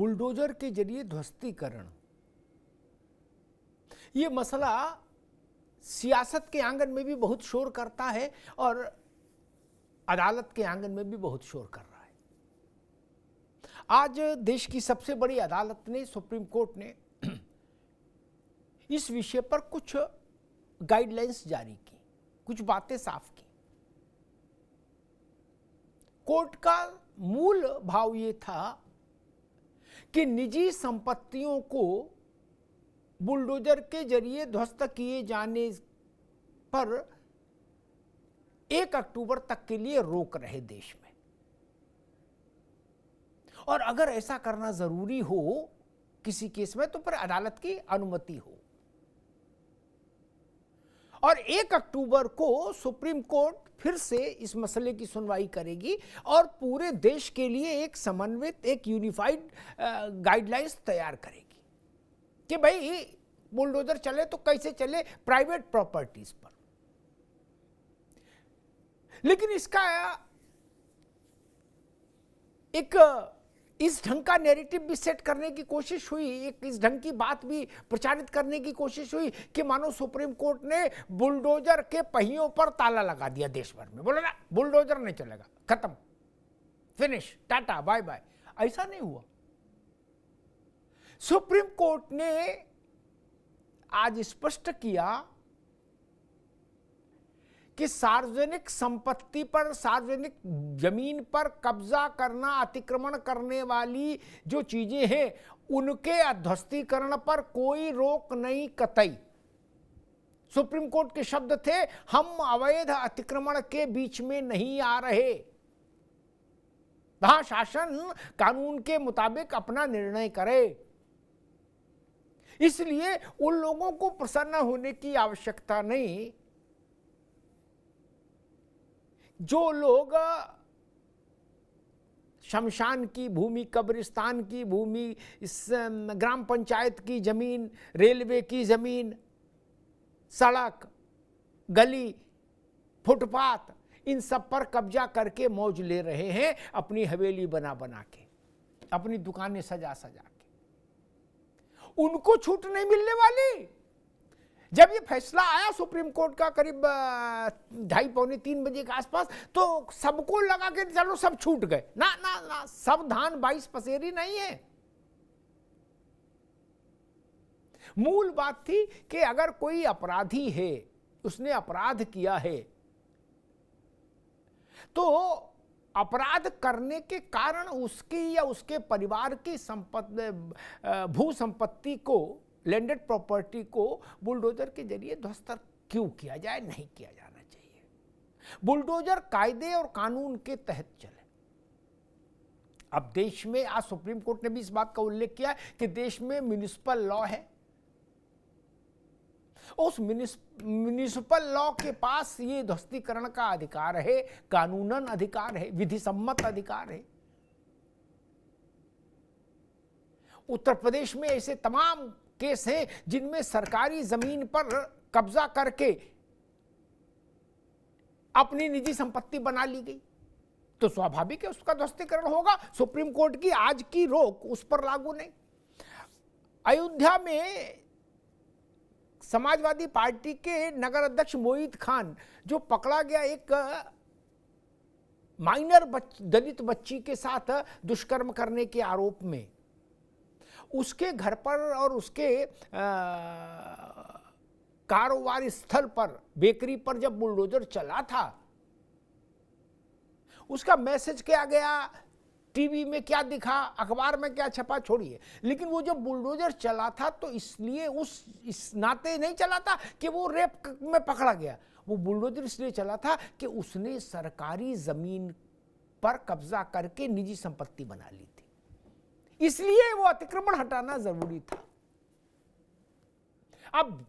Bulldozer के जरिए ध्वस्तीकरण, ये मसला सियासत के आंगन में भी बहुत शोर करता है और अदालत के आंगन में भी बहुत शोर कर रहा है। आज देश की सबसे बड़ी अदालत ने, सुप्रीम कोर्ट ने इस विषय पर कुछ गाइडलाइंस जारी की, कुछ बातें साफ की। कोर्ट का मूल भाव ये था कि निजी संपत्तियों को बुलडोजर के जरिए ध्वस्त किए जाने पर 1 अक्टूबर तक के लिए रोक रहे देश में, और अगर ऐसा करना जरूरी हो किसी केस में तो फिर अदालत की अनुमति हो। और 1 अक्टूबर को सुप्रीम कोर्ट फिर से इस मसले की सुनवाई करेगी और पूरे देश के लिए एक समन्वित, एक यूनिफाइड गाइडलाइंस तैयार करेगी कि भाई बुलडोजर चले तो कैसे चले प्राइवेट प्रॉपर्टीज पर। लेकिन इसका एक इस ढंग का नैरेटिव भी सेट करने की कोशिश हुई, एक इस ढंग की बात भी प्रचारित करने की कोशिश हुई कि मानो सुप्रीम कोर्ट ने बुलडोजर के पहियों पर ताला लगा दिया देश भर में, बोला ना बुलडोजर नहीं चलेगा, खत्म, फिनिश, टाटा, बाय बाय। ऐसा नहीं हुआ। सुप्रीम कोर्ट ने आज स्पष्ट किया कि सार्वजनिक संपत्ति पर, सार्वजनिक जमीन पर कब्जा करना, अतिक्रमण करने वाली जो चीजें हैं उनके अध्वस्तीकरण पर कोई रोक नहीं कतई। सुप्रीम कोर्ट के शब्द थे, हम अवैध अतिक्रमण के बीच में नहीं आ रहे। वहां शासन कानून के मुताबिक अपना निर्णय करे। इसलिए उन लोगों को प्रसन्न होने की आवश्यकता नहीं जो लोग शमशान की भूमि, कब्रिस्तान की भूमि, ग्राम पंचायत की जमीन, रेलवे की जमीन, सड़क, गली, फुटपाथ, इन सब पर कब्जा करके मौज ले रहे हैं, अपनी हवेली बना बना के, अपनी दुकानें सजा सजा के। उनको छूट नहीं मिलने वाली। जब ये फैसला आया सुप्रीम कोर्ट का करीब 2:30-3 बजे के आसपास, तो सबको लगा कि चलो सब छूट गए। ना ना ना, सब धान 22 पसेरी नहीं है। मूल बात थी कि अगर कोई अपराधी है, उसने अपराध किया है, तो अपराध करने के कारण उसकी या उसके परिवार की संपत्ति, भू संपत्ति को, लैंडेड प्रॉपर्टी को बुलडोजर के जरिए ध्वस्त क्यों किया जाए, नहीं किया जाना चाहिए। बुलडोजर कायदे और कानून के तहत चले। अब देश में आज सुप्रीम कोर्ट ने भी इस बात का उल्लेख किया कि देश में म्युनिसिपल लॉ है। उस म्युनिसिपल लॉ के पास ये ध्वस्तीकरण का अधिकार है, कानूनन अधिकार है, विधि सम्मत अधिकार है। उत्तर प्रदेश में ऐसे तमाम केस हैं जिनमें सरकारी जमीन पर कब्जा करके अपनी निजी संपत्ति बना ली गई, तो स्वाभाविक है उसका ध्वस्तीकरण होगा। सुप्रीम कोर्ट की आज की रोक उस पर लागू नहीं। अयोध्या में समाजवादी पार्टी के नगर अध्यक्ष मोहित खान जो पकड़ा गया, एक माइनर दलित बच्ची के साथ दुष्कर्म करने के आरोप में, उसके घर पर और उसके कारोबारी स्थल पर, बेकरी पर जब बुलडोजर चला था, उसका मैसेज क्या गया, टीवी में क्या दिखा, अखबार में क्या छपा, छोड़िए। लेकिन वो जब बुलडोजर चला था तो इसलिए इस नाते नहीं चला था कि वो रेप में पकड़ा गया। वो बुलडोजर इसलिए चला था कि उसने सरकारी जमीन पर कब्जा करके निजी संपत्ति बना ली थी, इसलिए वो अतिक्रमण हटाना जरूरी था। अब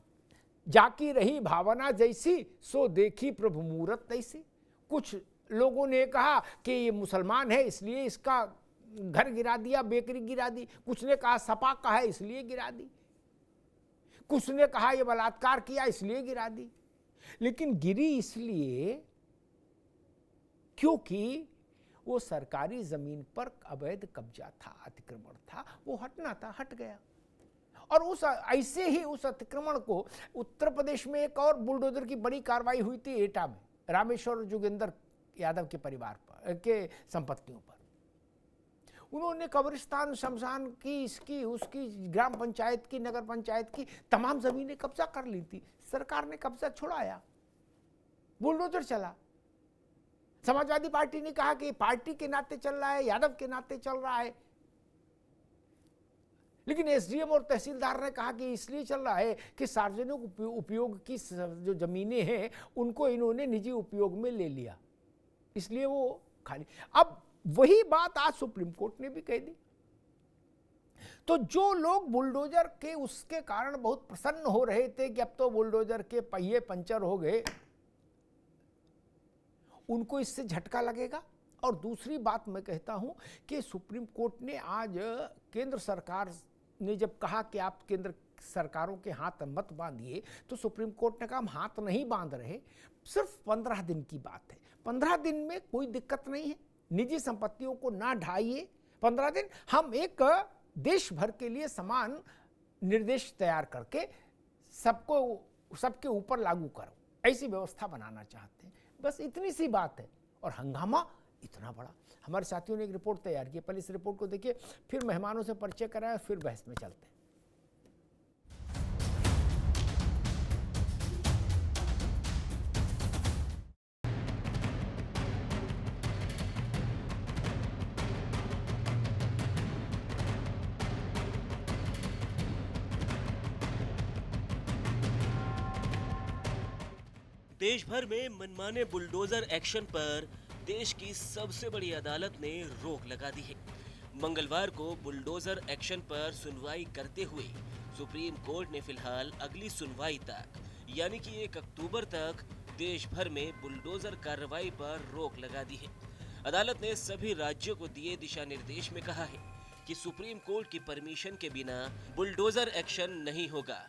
जाकी रही भावना जैसी, सो देखी प्रभु मूरत तैसी। कुछ लोगों ने कहा कि ये मुसलमान है इसलिए इसका घर गिरा दिया, बेकरी गिरा दी। कुछ ने कहा सपा का है इसलिए गिरा दी। कुछ ने कहा ये बलात्कार किया इसलिए गिरा दी। लेकिन गिरी इसलिए क्योंकि वो सरकारी ज़मीन पर अवैध कब्जा था, अतिक्रमण था, वो हटना था, हट गया। और उस ऐसे ही उस अतिक्रमण को उत्तर प्रदेश में एक और बुलडोजर की बड़ी कार्रवाई हुई थी एटा में, रामेश्वर जोगिंदर यादव के परिवार पर के संपत्तियों पर। उन्होंने कब्रिस्तान, शमशान की, इसकी उसकी, ग्राम पंचायत की, नगर पंचायत की तमाम जमीनें कब्जा कर ली थी। सरकार ने कब्जा छुड़ाया, बुलडोजर चला। समाजवादी पार्टी ने कहा कि पार्टी के नाते चल रहा है, यादव के नाते चल रहा है, लेकिन एसडीएम और तहसीलदार ने कहा कि इसलिए चल रहा है कि सार्वजनिक उपयोग की जो जमीनें हैं उनको इन्होंने निजी उपयोग में ले लिया, इसलिए वो खाली। अब वही बात आज सुप्रीम कोर्ट ने भी कह दी। तो जो लोग बुलडोजर के उसके कारण बहुत प्रसन्न हो रहे थे कि अब तो बुलडोजर के पहिए पंचर हो गए, उनको इससे झटका लगेगा। और दूसरी बात मैं कहता हूं कि सुप्रीम कोर्ट ने आज केंद्र सरकार ने जब कहा कि आप केंद्र सरकारों के हाथ मत बांधिए, तो सुप्रीम कोर्ट ने कहा हम हाथ नहीं बांध रहे, सिर्फ 15 दिन की बात है। 15 दिन में कोई दिक्कत नहीं है, निजी संपत्तियों को ना ढाइए। 15 दिन हम एक देश भर के लिए समान निर्देश तैयार करके सबके ऊपर लागू करो, ऐसी व्यवस्था बनाना चाहते हैं। बस इतनी सी बात है, और हंगामा इतना बड़ा। हमारे साथियों ने एक रिपोर्ट तैयार की, पहले इस रिपोर्ट को देखिए, फिर मेहमानों से परिचय कराया, फिर बहस में चलते हैं। देश भर में मनमाने बुलडोजर एक्शन पर देश की सबसे बड़ी अदालत ने रोक लगा दी है। मंगलवार को बुलडोजर एक्शन पर सुनवाई करते हुए सुप्रीम कोर्ट ने फिलहाल अगली सुनवाई तक यानी कि 1 अक्टूबर तक देश भर में बुलडोजर कार्रवाई पर रोक लगा दी है। अदालत ने सभी राज्यों को दिए दिशा निर्देश में कहा है कि सुप्रीम कोर्ट की परमिशन के बिना बुलडोजर एक्शन नहीं होगा।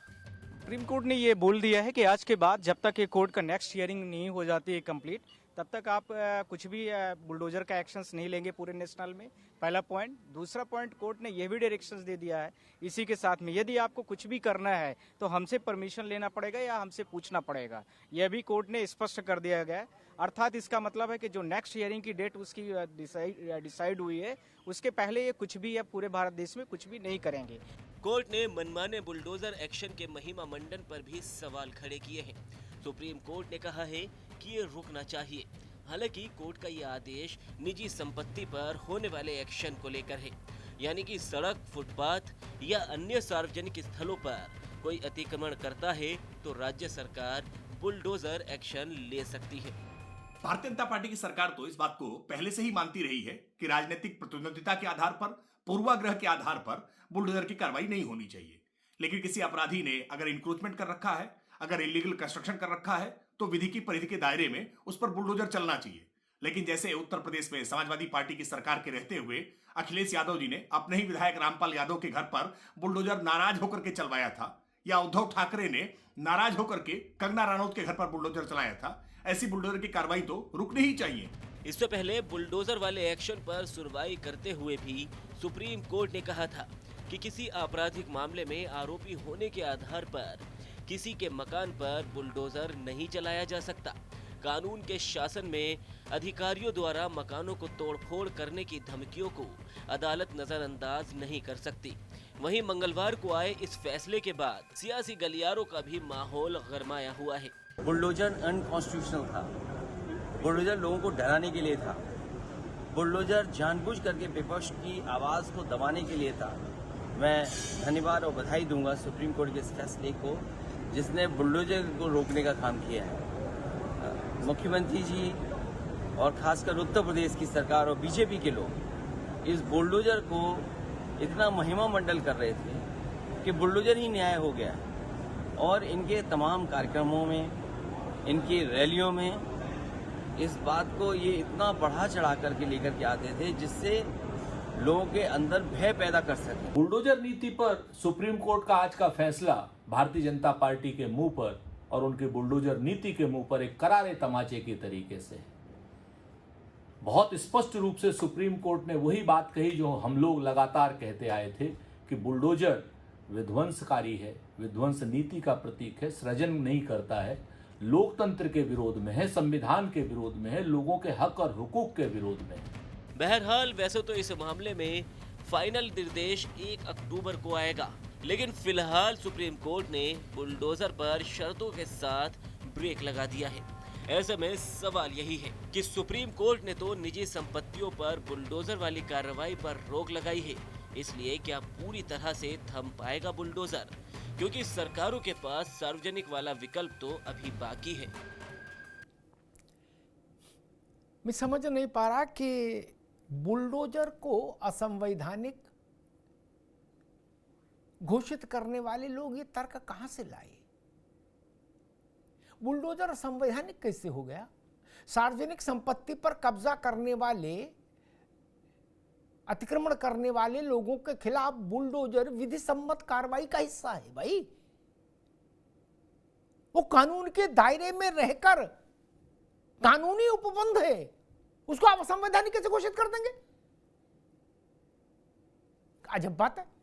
सुप्रीम कोर्ट ने ये बोल दिया है कि आज के बाद जब तक ये कोर्ट का नेक्स्ट हियरिंग नहीं हो जाती है कंप्लीट, तब तक आप कुछ भी बुलडोजर का एक्शंस नहीं लेंगे पूरे नेशनल में। पहला पॉइंट। दूसरा पॉइंट, कोर्ट ने ये भी डायरेक्शंस दे दिया है इसी के साथ में, यदि आपको कुछ भी करना है तो हमसे परमिशन लेना पड़ेगा या हमसे पूछना पड़ेगा। यह भी कोर्ट ने स्पष्ट कर दिया गया है। अर्थात इसका मतलब है कि जो नेक्स्ट हियरिंग की डेट उसकी डिसाइड हुई है, उसके पहले ये कुछ भी या पूरे भारत देश में कुछ भी नहीं करेंगे। कोर्ट ने मनमाने बुलडोजर एक्शन के महिमा मंडन पर भी सवाल खड़े किए हैं। सुप्रीम कोर्ट ने कहा है कि ये रुकना चाहिए। हालांकि कोर्ट का ये आदेश निजी संपत्ति पर होने वाले एक्शन को लेकर है, यानी कि सड़क, फुटपाथ या अन्य सार्वजनिक स्थलों पर कोई अतिक्रमण करता है तो राज्य सरकार बुलडोजर एक्शन ले सकती है। भारतीय जनता पार्टी की सरकार तो इस बात को पहले से ही मानती रही है कि राजनीतिक प्रतिद्वंदिता के आधार पर, पूर्वाग्रह के आधार पर बुलडोजर की कार्रवाई नहीं होनी चाहिए। लेकिन किसी अपराधी ने अगर इंक्रोचमेंट कर रखा है, अगर इलीगल कंस्ट्रक्शन कर रखा है, तो विधि की परिधि के दायरे में उस पर बुलडोजर चलना चाहिए। लेकिन जैसे उत्तर प्रदेश में समाजवादी पार्टी की सरकार के रहते हुए अखिलेश यादव जी ने अपने ही विधायक रामपाल यादव के घर पर बुलडोजर नाराज होकर के चलवाया था, या उद्धव ठाकरे ने नाराज होकर के कंगना रनौत के घर पर बुलडोजर चलाया था, ऐसी बुलडोजर की कार्रवाई तो रुकनी ही चाहिए। इससे पहले बुलडोजर वाले एक्शन पर सुनवाई करते हुए भी सुप्रीम कोर्ट ने कहा था कि किसी आपराधिक मामले में आरोपी होने के आधार पर किसी के मकान पर बुलडोजर नहीं चलाया जा सकता। कानून के शासन में अधिकारियों द्वारा मकानों को तोड़फोड़ करने की धमकियों को अदालत नजरअंदाज नहीं कर सकती। वहीं मंगलवार को आए इस फैसले के बाद सियासी गलियारों का भी माहौल गरमाया हुआ है। बुलडोजर अनकॉन्स्टिट्यूशनल था, बुलडोजर लोगों को डराने के लिए था, बुलडोजर जानबूझ करके विपक्ष की आवाज़ को दबाने के लिए था। मैं धन्यवाद और बधाई दूंगा सुप्रीम कोर्ट के इस फैसले को जिसने बुलडोजर को रोकने का काम किया है। मुख्यमंत्री जी और खासकर उत्तर प्रदेश की सरकार और बीजेपी के लोग इस बुलडोजर को इतना महिमा मंडल कर रहे थे कि बुलडोजर ही न्याय हो गया। और इनके तमाम कार्यक्रमों में, इनकी रैलियों में इस बात को ये इतना बढ़ा चढ़ा करके लेकर के आते थे जिससे लोगों के अंदर भय पैदा कर सके। बुलडोजर नीति पर सुप्रीम कोर्ट का आज का फैसला भारतीय जनता पार्टी के मुंह पर और उनकी बुलडोजर नीति के मुंह पर एक करारे तमाचे के तरीके से है। बहुत स्पष्ट रूप से सुप्रीम कोर्ट ने वही बात कही जो हम लोग लगातार कहते आए थे कि बुलडोजर विध्वंसकारी है, विध्वंस नीति का प्रतीक है, सृजन नहीं करता है, लोकतंत्र के विरोध में है, संविधान के विरोध में है, लोगों के हक और हुकूक के विरोध में है। बहरहाल वैसे तो इस मामले में फाइनल निर्देश 1 अक्टूबर को आएगा, लेकिन फिलहाल सुप्रीम कोर्ट ने बुलडोजर पर शर्तों के साथ ब्रेक लगा दिया है। ऐसे में सवाल यही है कि सुप्रीम कोर्ट ने तो निजी संपत्तियों पर बुलडोजर वाली कार्रवाई पर रोक लगाई है, इसलिए क्या पूरी तरह से थम पाएगा बुलडोजर? क्योंकि सरकारों के पास सार्वजनिक वाला विकल्प तो अभी बाकी है। मैं समझ नहीं पा रहा कि बुलडोजर को असंवैधानिक घोषित करने वाले लोग ये तर्क कहां से लाए? बुलडोजर असंवैधानिक कैसे हो गया? सार्वजनिक संपत्ति पर कब्जा करने वाले, अतिक्रमण करने वाले लोगों के खिलाफ बुलडोजर विधि सम्मत कार्रवाई का हिस्सा है भाई। वो कानून के दायरे में रहकर कानूनी उपबंध है, उसको आप असंवैधानिक कैसे घोषित कर देंगे? अजब बात है।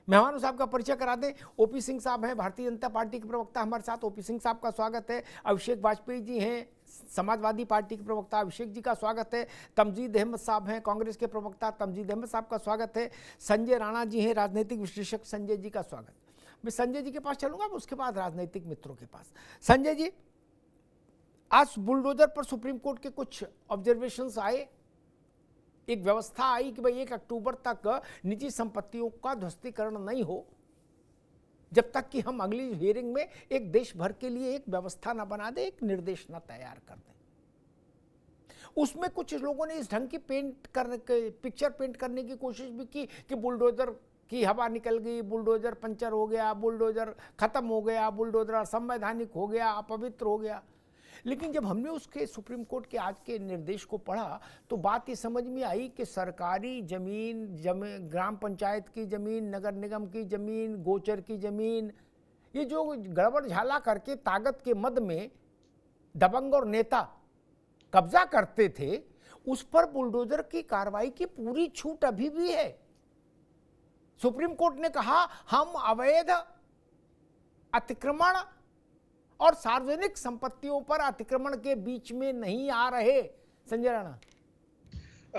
मेहमानों साहब का परिचय करा दें। ओपी सिंह साहब हैं, भारतीय जनता पार्टी के प्रवक्ता हमारे साथ। ओपी सिंह साहब का स्वागत है। अभिषेक वाजपेयी जी हैं, समाजवादी पार्टी के प्रवक्ता, अभिषेक जी का स्वागत है। तमजीद अहमद साहब हैं, कांग्रेस के प्रवक्ता, तमजीद अहमद साहब का स्वागत है। संजय राणा जी हैं, राजनीतिक विश्लेषक, संजय जी का स्वागत। मैं संजय जी के पास चलूंगा, उसके बाद राजनीतिक मित्रों के पास। संजय जी, आज बुलडोजर पर सुप्रीम कोर्ट के कुछ ऑब्जर्वेशंस आए, एक व्यवस्था आई कि भाई 1 अक्टूबर तक निजी संपत्तियों का ध्वस्तीकरण नहीं हो, जब तक कि हम अगली हियरिंग में एक देश भर के लिए एक व्यवस्था ना बना दे, एक निर्देश ना तैयार कर दें। उसमें कुछ लोगों ने इस ढंग की पिक्चर पेंट करने की कोशिश भी की कि बुलडोजर की हवा निकल गई, बुलडोजर पंचर हो गया, बुलडोजर खत्म हो गया, बुलडोजर असंवैधानिक हो गया, अपवित्र हो गया। लेकिन जब हमने उसके सुप्रीम कोर्ट के आज के निर्देश को पढ़ा तो बात ये समझ में आई कि सरकारी जमीन, ग्राम पंचायत की जमीन, नगर निगम की जमीन, गोचर की जमीन, ये जो गड़बड़ झाला करके ताकत के मद में दबंग और नेता कब्जा करते थे, उस पर बुलडोजर की कार्रवाई की पूरी छूट अभी भी है। सुप्रीम कोर्ट ने कहा हम अवैध अतिक्रमण और सार्वजनिक संपत्तियों पर अतिक्रमण के बीच में नहीं आ रहे। Sanjay Rana.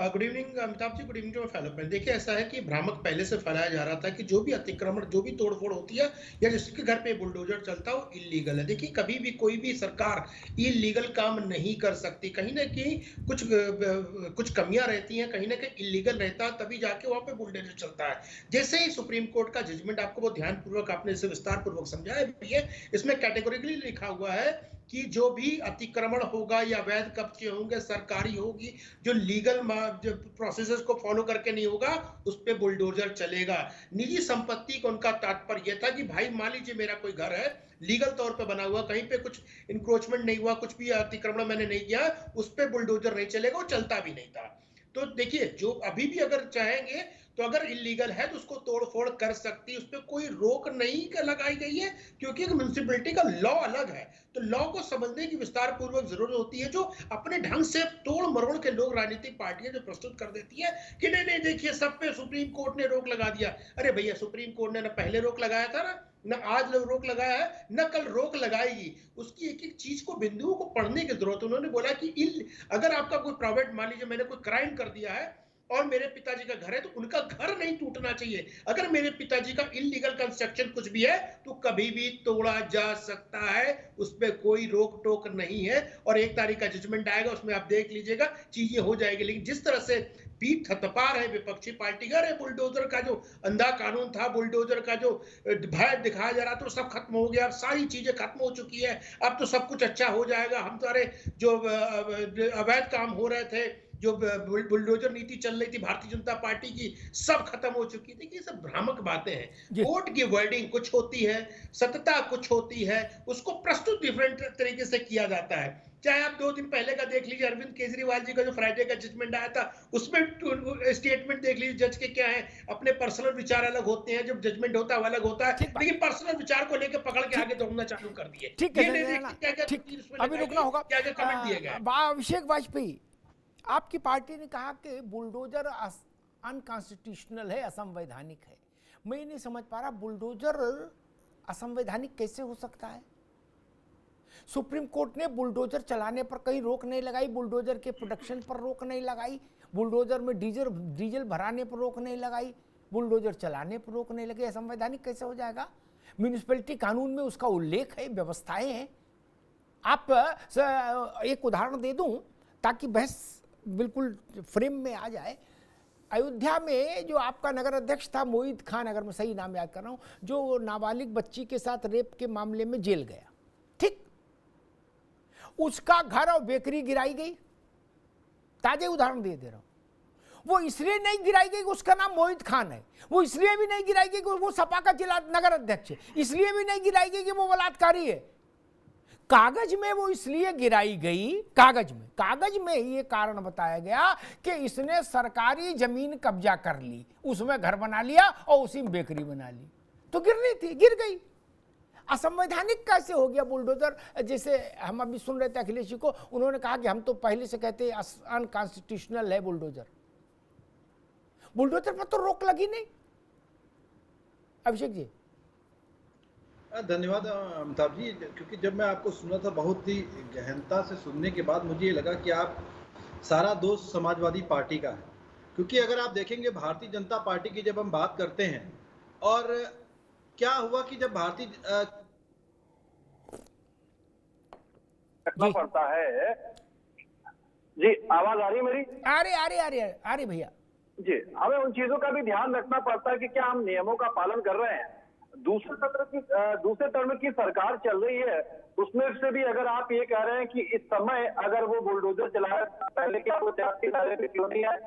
Good evening Amitabh ji, good evening to development. देखिए, ऐसा है कि भ्रामक पहले से फैलाया जा रहा था कि जो भी अतिक्रमण, जो भी तोड़फोड़ होती है या जिसके घर पे बुलडोजर चलता है वो इलीगल है। देखिए, कभी भी कोई भी सरकार इलीगल काम नहीं कर सकती। कहीं ना कहीं कुछ कमियां रहती हैं, कहीं ना कहीं इलीगल रहता है, तभी जाके वहां पे बुलडोजर चलता है। जैसे ही सुप्रीम कोर्ट का जजमेंट आपको बहुत ध्यानपूर्वक, आपने इसे विस्तार पूर्वक समझाया भी है, इसमें कैटेगोरिकली लिखा हुआ है कि जो भी अतिक्रमण होगा या अवैध कब्जे होंगे, सरकारी होगी, जो लीगल प्रोसेसेस को फॉलो करके नहीं होगा, उस पे बुलडोजर चलेगा। निजी संपत्ति का उनका तात्पर्य यह था कि भाई मान लीजिए मेरा कोई घर है, लीगल तौर पे बना हुआ, कहीं पे कुछ इंक्रोचमेंट नहीं हुआ, कुछ भी अतिक्रमण मैंने नहीं किया, उस पे बुलडोजर नहीं चलेगा, वो चलता भी नहीं था। तो देखिए, जो अभी भी अगर चाहेंगे तो अगर इलीगल है तो उसको तोड़फोड़ कर सकती है, उस पर कोई रोक नहीं लगाई गई है, क्योंकि म्युनिसिपैलिटी का लॉ अलग है। तो लॉ को समझने की विस्तार पूर्वक जरूरत होती है, जो अपने ढंग से तोड़ मरोड़ के लोग, राजनीतिक पार्टियां जो प्रस्तुत कर देती है कि नहीं नहीं देखिए सब पे सुप्रीम कोर्ट ने रोक लगा दिया। अरे भैया, सुप्रीम कोर्ट ने ना पहले रोक लगाया था, ना आज रोक लगाया है, ना कल रोक लगाएगी। उसकी एक एक चीज को, बिंदुओं को पढ़ने की जरूरत है। उन्होंने बोला कि अगर आपका कोई प्राइवेट, मान लीजिए मैंने कोई क्राइम कर दिया है और मेरे पिताजी का घर है, तो उनका घर नहीं टूटना चाहिए। अगर मेरे पिताजी का इलीगल कंस्ट्रक्शन कुछ भी है तो कभी भी तोड़ा जा सकता है, उस पर कोई रोक टोक नहीं है। और 1 तारीख का जजमेंट आएगा, उसमें आप देख लीजिएगा, चीजें हो जाएगी। लेकिन जिस तरह से पीठ थपथपा रहे विपक्षी पार्टी का, अरे बुलडोजर का जो अंधा कानून था, बुलडोजर का जो भय दिखाया जा रहा था, तो सब खत्म हो गया, अब सारी चीजें खत्म हो चुकी है, अब तो सब कुछ अच्छा हो जाएगा, हम सारे जो अवैध काम हो रहे थे, जो बुलडोजर नीति चल रही थी भारतीय जनता पार्टी की, सब खत्म हो चुकी थी। ये सब भ्रामक बातें हैं। कोर्ट की वर्डिंग कुछ होती है, सत्यता कुछ होती है, उसको प्रस्तुत डिफरेंट तरीके से किया जाता है। चाहे आप 2 दिन पहले का देख लीजिए, अरविंद केजरीवाल जी का जो फ्राइडे का जजमेंट आया था, उसमें स्टेटमेंट देख लीजिए जज के क्या है। अपने पर्सनल विचार अलग होते हैं, जब जजमेंट होता है वो अलग होता है, लेकिन पर्सनल विचार को लेकर पकड़ के आगे दौड़ना चालू कर दिए। ठीक है, अभी रुकना होगा। क्या कमेंट दिए गए। अभिषेक वाजपेयी, आपकी पार्टी ने कहा कि बुलडोजर अनकॉन्स्टिट्यूशनल है, असंवैधानिक है। मैं ये नहीं समझ पा रहा बुलडोजर असंवैधानिक कैसे हो सकता है। सुप्रीम कोर्ट ने बुलडोजर चलाने पर कहीं रोक नहीं लगाई, बुलडोजर के प्रोडक्शन पर रोक नहीं लगाई, बुलडोजर में डीजल भराने पर रोक नहीं लगाई, बुलडोजर चलाने पर रोक नहीं लगी। असंवैधानिक कैसे हो जाएगा? म्यूनिसिपैलिटी कानून में उसका उल्लेख है, व्यवस्थाएं हैं। आप एक उदाहरण दे दूं ताकि बहस बिल्कुल फ्रेम में आ जाए। अयोध्या में जो आपका नगर अध्यक्ष था मोहित खान, अगर मैं सही नाम याद कर रहा हूं, जो नाबालिग बच्ची के साथ रेप के मामले में जेल गया, ठीक, उसका घर और बेकरी गिराई गई। ताजे उदाहरण दे रहा हूं। वो इसलिए नहीं गिराई गई कि उसका नाम मोहित खान है, वो इसलिए भी नहीं गिराई गई कि वो सपा का जिला नगर अध्यक्ष है, इसलिए भी नहीं गिराई गई कि वो बलात्कारी है। कागज में वो इसलिए गिराई गई, कागज में ये कारण बताया गया कि इसने सरकारी जमीन कब्जा कर ली, उसमें घर बना लिया और उसी में बेकरी बना ली, तो गिरनी थी, गिर गई। असंवैधानिक कैसे हो गया बुलडोजर? जैसे हम अभी सुन रहे थे अखिलेश जी को, उन्होंने कहा कि हम तो पहले से कहते हैं अनकॉन्स्टिट्यूशनल है बुलडोजर। बुलडोजर पर तो रोक लगी नहीं। अभिषेक जी। धन्यवाद अमिताभ जी, क्योंकि जब मैं आपको सुना था बहुत ही गहनता से सुनने के बाद मुझे ये लगा कि आप सारा दोष समाजवादी पार्टी का है। क्योंकि अगर आप देखेंगे भारतीय जनता पार्टी की जब हम बात करते हैं, और क्या हुआ कि जब भारतीय पड़ता है जी, आवाज आ रही है मेरी? आ रही भैया जी। हमें उन चीजों का भी ध्यान रखना पड़ता है कि क्या हम नियमों का पालन कर रहे हैं। दूसरे टर्म की सरकार चल रही है, उसमें से भी अगर आप ये कह रहे हैं कि इस समय अगर वो बुलडोजर चलाया, पहले क्या वो त्यागी दायरे पे क्यों नहीं आए?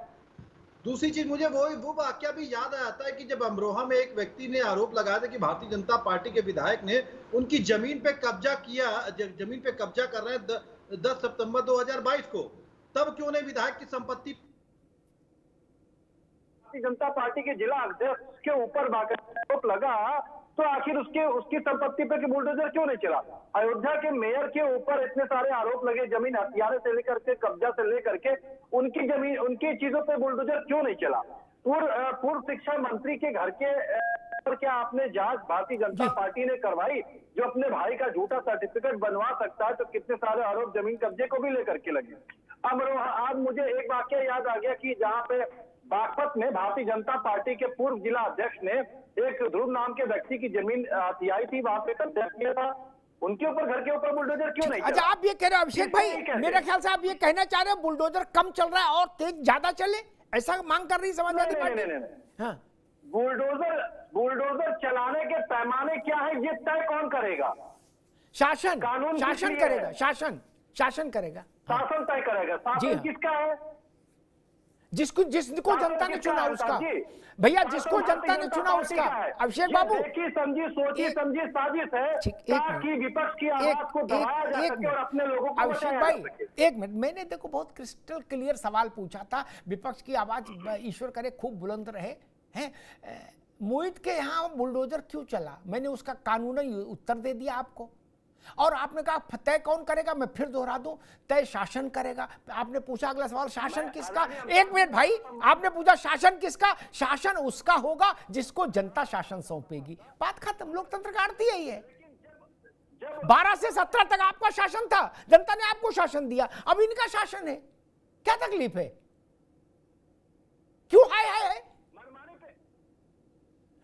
दूसरी चीज मुझे वो वाक्य भी याद आता है कि जब अमरोहा में एक व्यक्ति ने आरोप लगाया था कि भारतीय जनता पार्टी के विधायक ने उनकी जमीन पे कब्जा किया, जमीन पे कब्जा कर रहे हैं 10 सितंबर 2022 को, तब क्यों नहीं विधायक की संपत्ति जनता पार्टी के जिला अध्यक्ष के ऊपर आरोप लगा, तो आखिर उसकी संपत्ति पे बुलडोजर क्यों नहीं चला? अयोध्या के मेयर के ऊपर इतने सारे आरोप लगे, जमीन हथियारे से लेकर के कब्जा से लेकर के उनकी जमीन, उनकी चीजों पे बुलडोजर क्यों नहीं चला? पूर्व शिक्षा मंत्री के घर के पर क्या आपने जांच भारतीय जनता पार्टी ने करवाई? जो अपने भाई का झूठा सर्टिफिकेट बनवा सकता है, तो कितने सारे आरोप जमीन कब्जे को भी लेकर के लगे। आज मुझे एक वाक्य याद आ गया कि जहाँ पे बागपत में भारतीय जनता पार्टी के पूर्व जिला अध्यक्ष ने एक ध्रुव नाम के व्यक्ति की जमीन हथियाई थी, वहां पे कब्जा किया था, उनके ऊपर, घर के ऊपर बुलडोजर क्यों नहीं? अच्छा, आप ये कह रहे हो अभिषेक भाई, मेरे ख्याल से आप ये कहना चाह रहे हो बुलडोजर कम चल रहा है और तेज ज्यादा चले, ऐसा मांग कर रही है समाजवादी पार्टी? हाँ, बुलडोजर चलाने के पैमाने क्या है, ये तय कौन करेगा? शासन, कानून शासन करेगा, शासन करेगा, शासन तय करेगा। शासन किसका है? जिसको जनता ने चुना उसका भैया, जिसको जनता ने चुना उसका। अभिषेक बाबू, देखी समझी सोची समझी साजिश है ताकि विपक्ष की आवाज को दबाया जा सके और अपने लोगों को अभिषेक भाई एक मिनट, मैंने देखो बहुत क्रिस्टल क्लियर सवाल पूछा था, विपक्ष की आवाज ईश्वर करे खूब बुलंद रहे हैं। मोहित के यहाँ बुलडोजर क्यों चला, मैंने उसका कानूनी उत्तर दे दिया आपको, और आपने कहा तय कौन करेगा, मैं फिर दोहरा दूं, तय शासन करेगा। आपने पूछा अगला सवाल, शासन किसका? एक मिनट भाई, आपने पूछा शासन किसका? शासन उसका होगा जिसको जनता शासन सौंपेगी, बात खत्म। लोकतंत्र का अर्थ यही है। 12 से 17 तक आपका शासन था, जनता ने आपको शासन दिया, अब इनका शासन है, क्या तकलीफ है? क्यों है?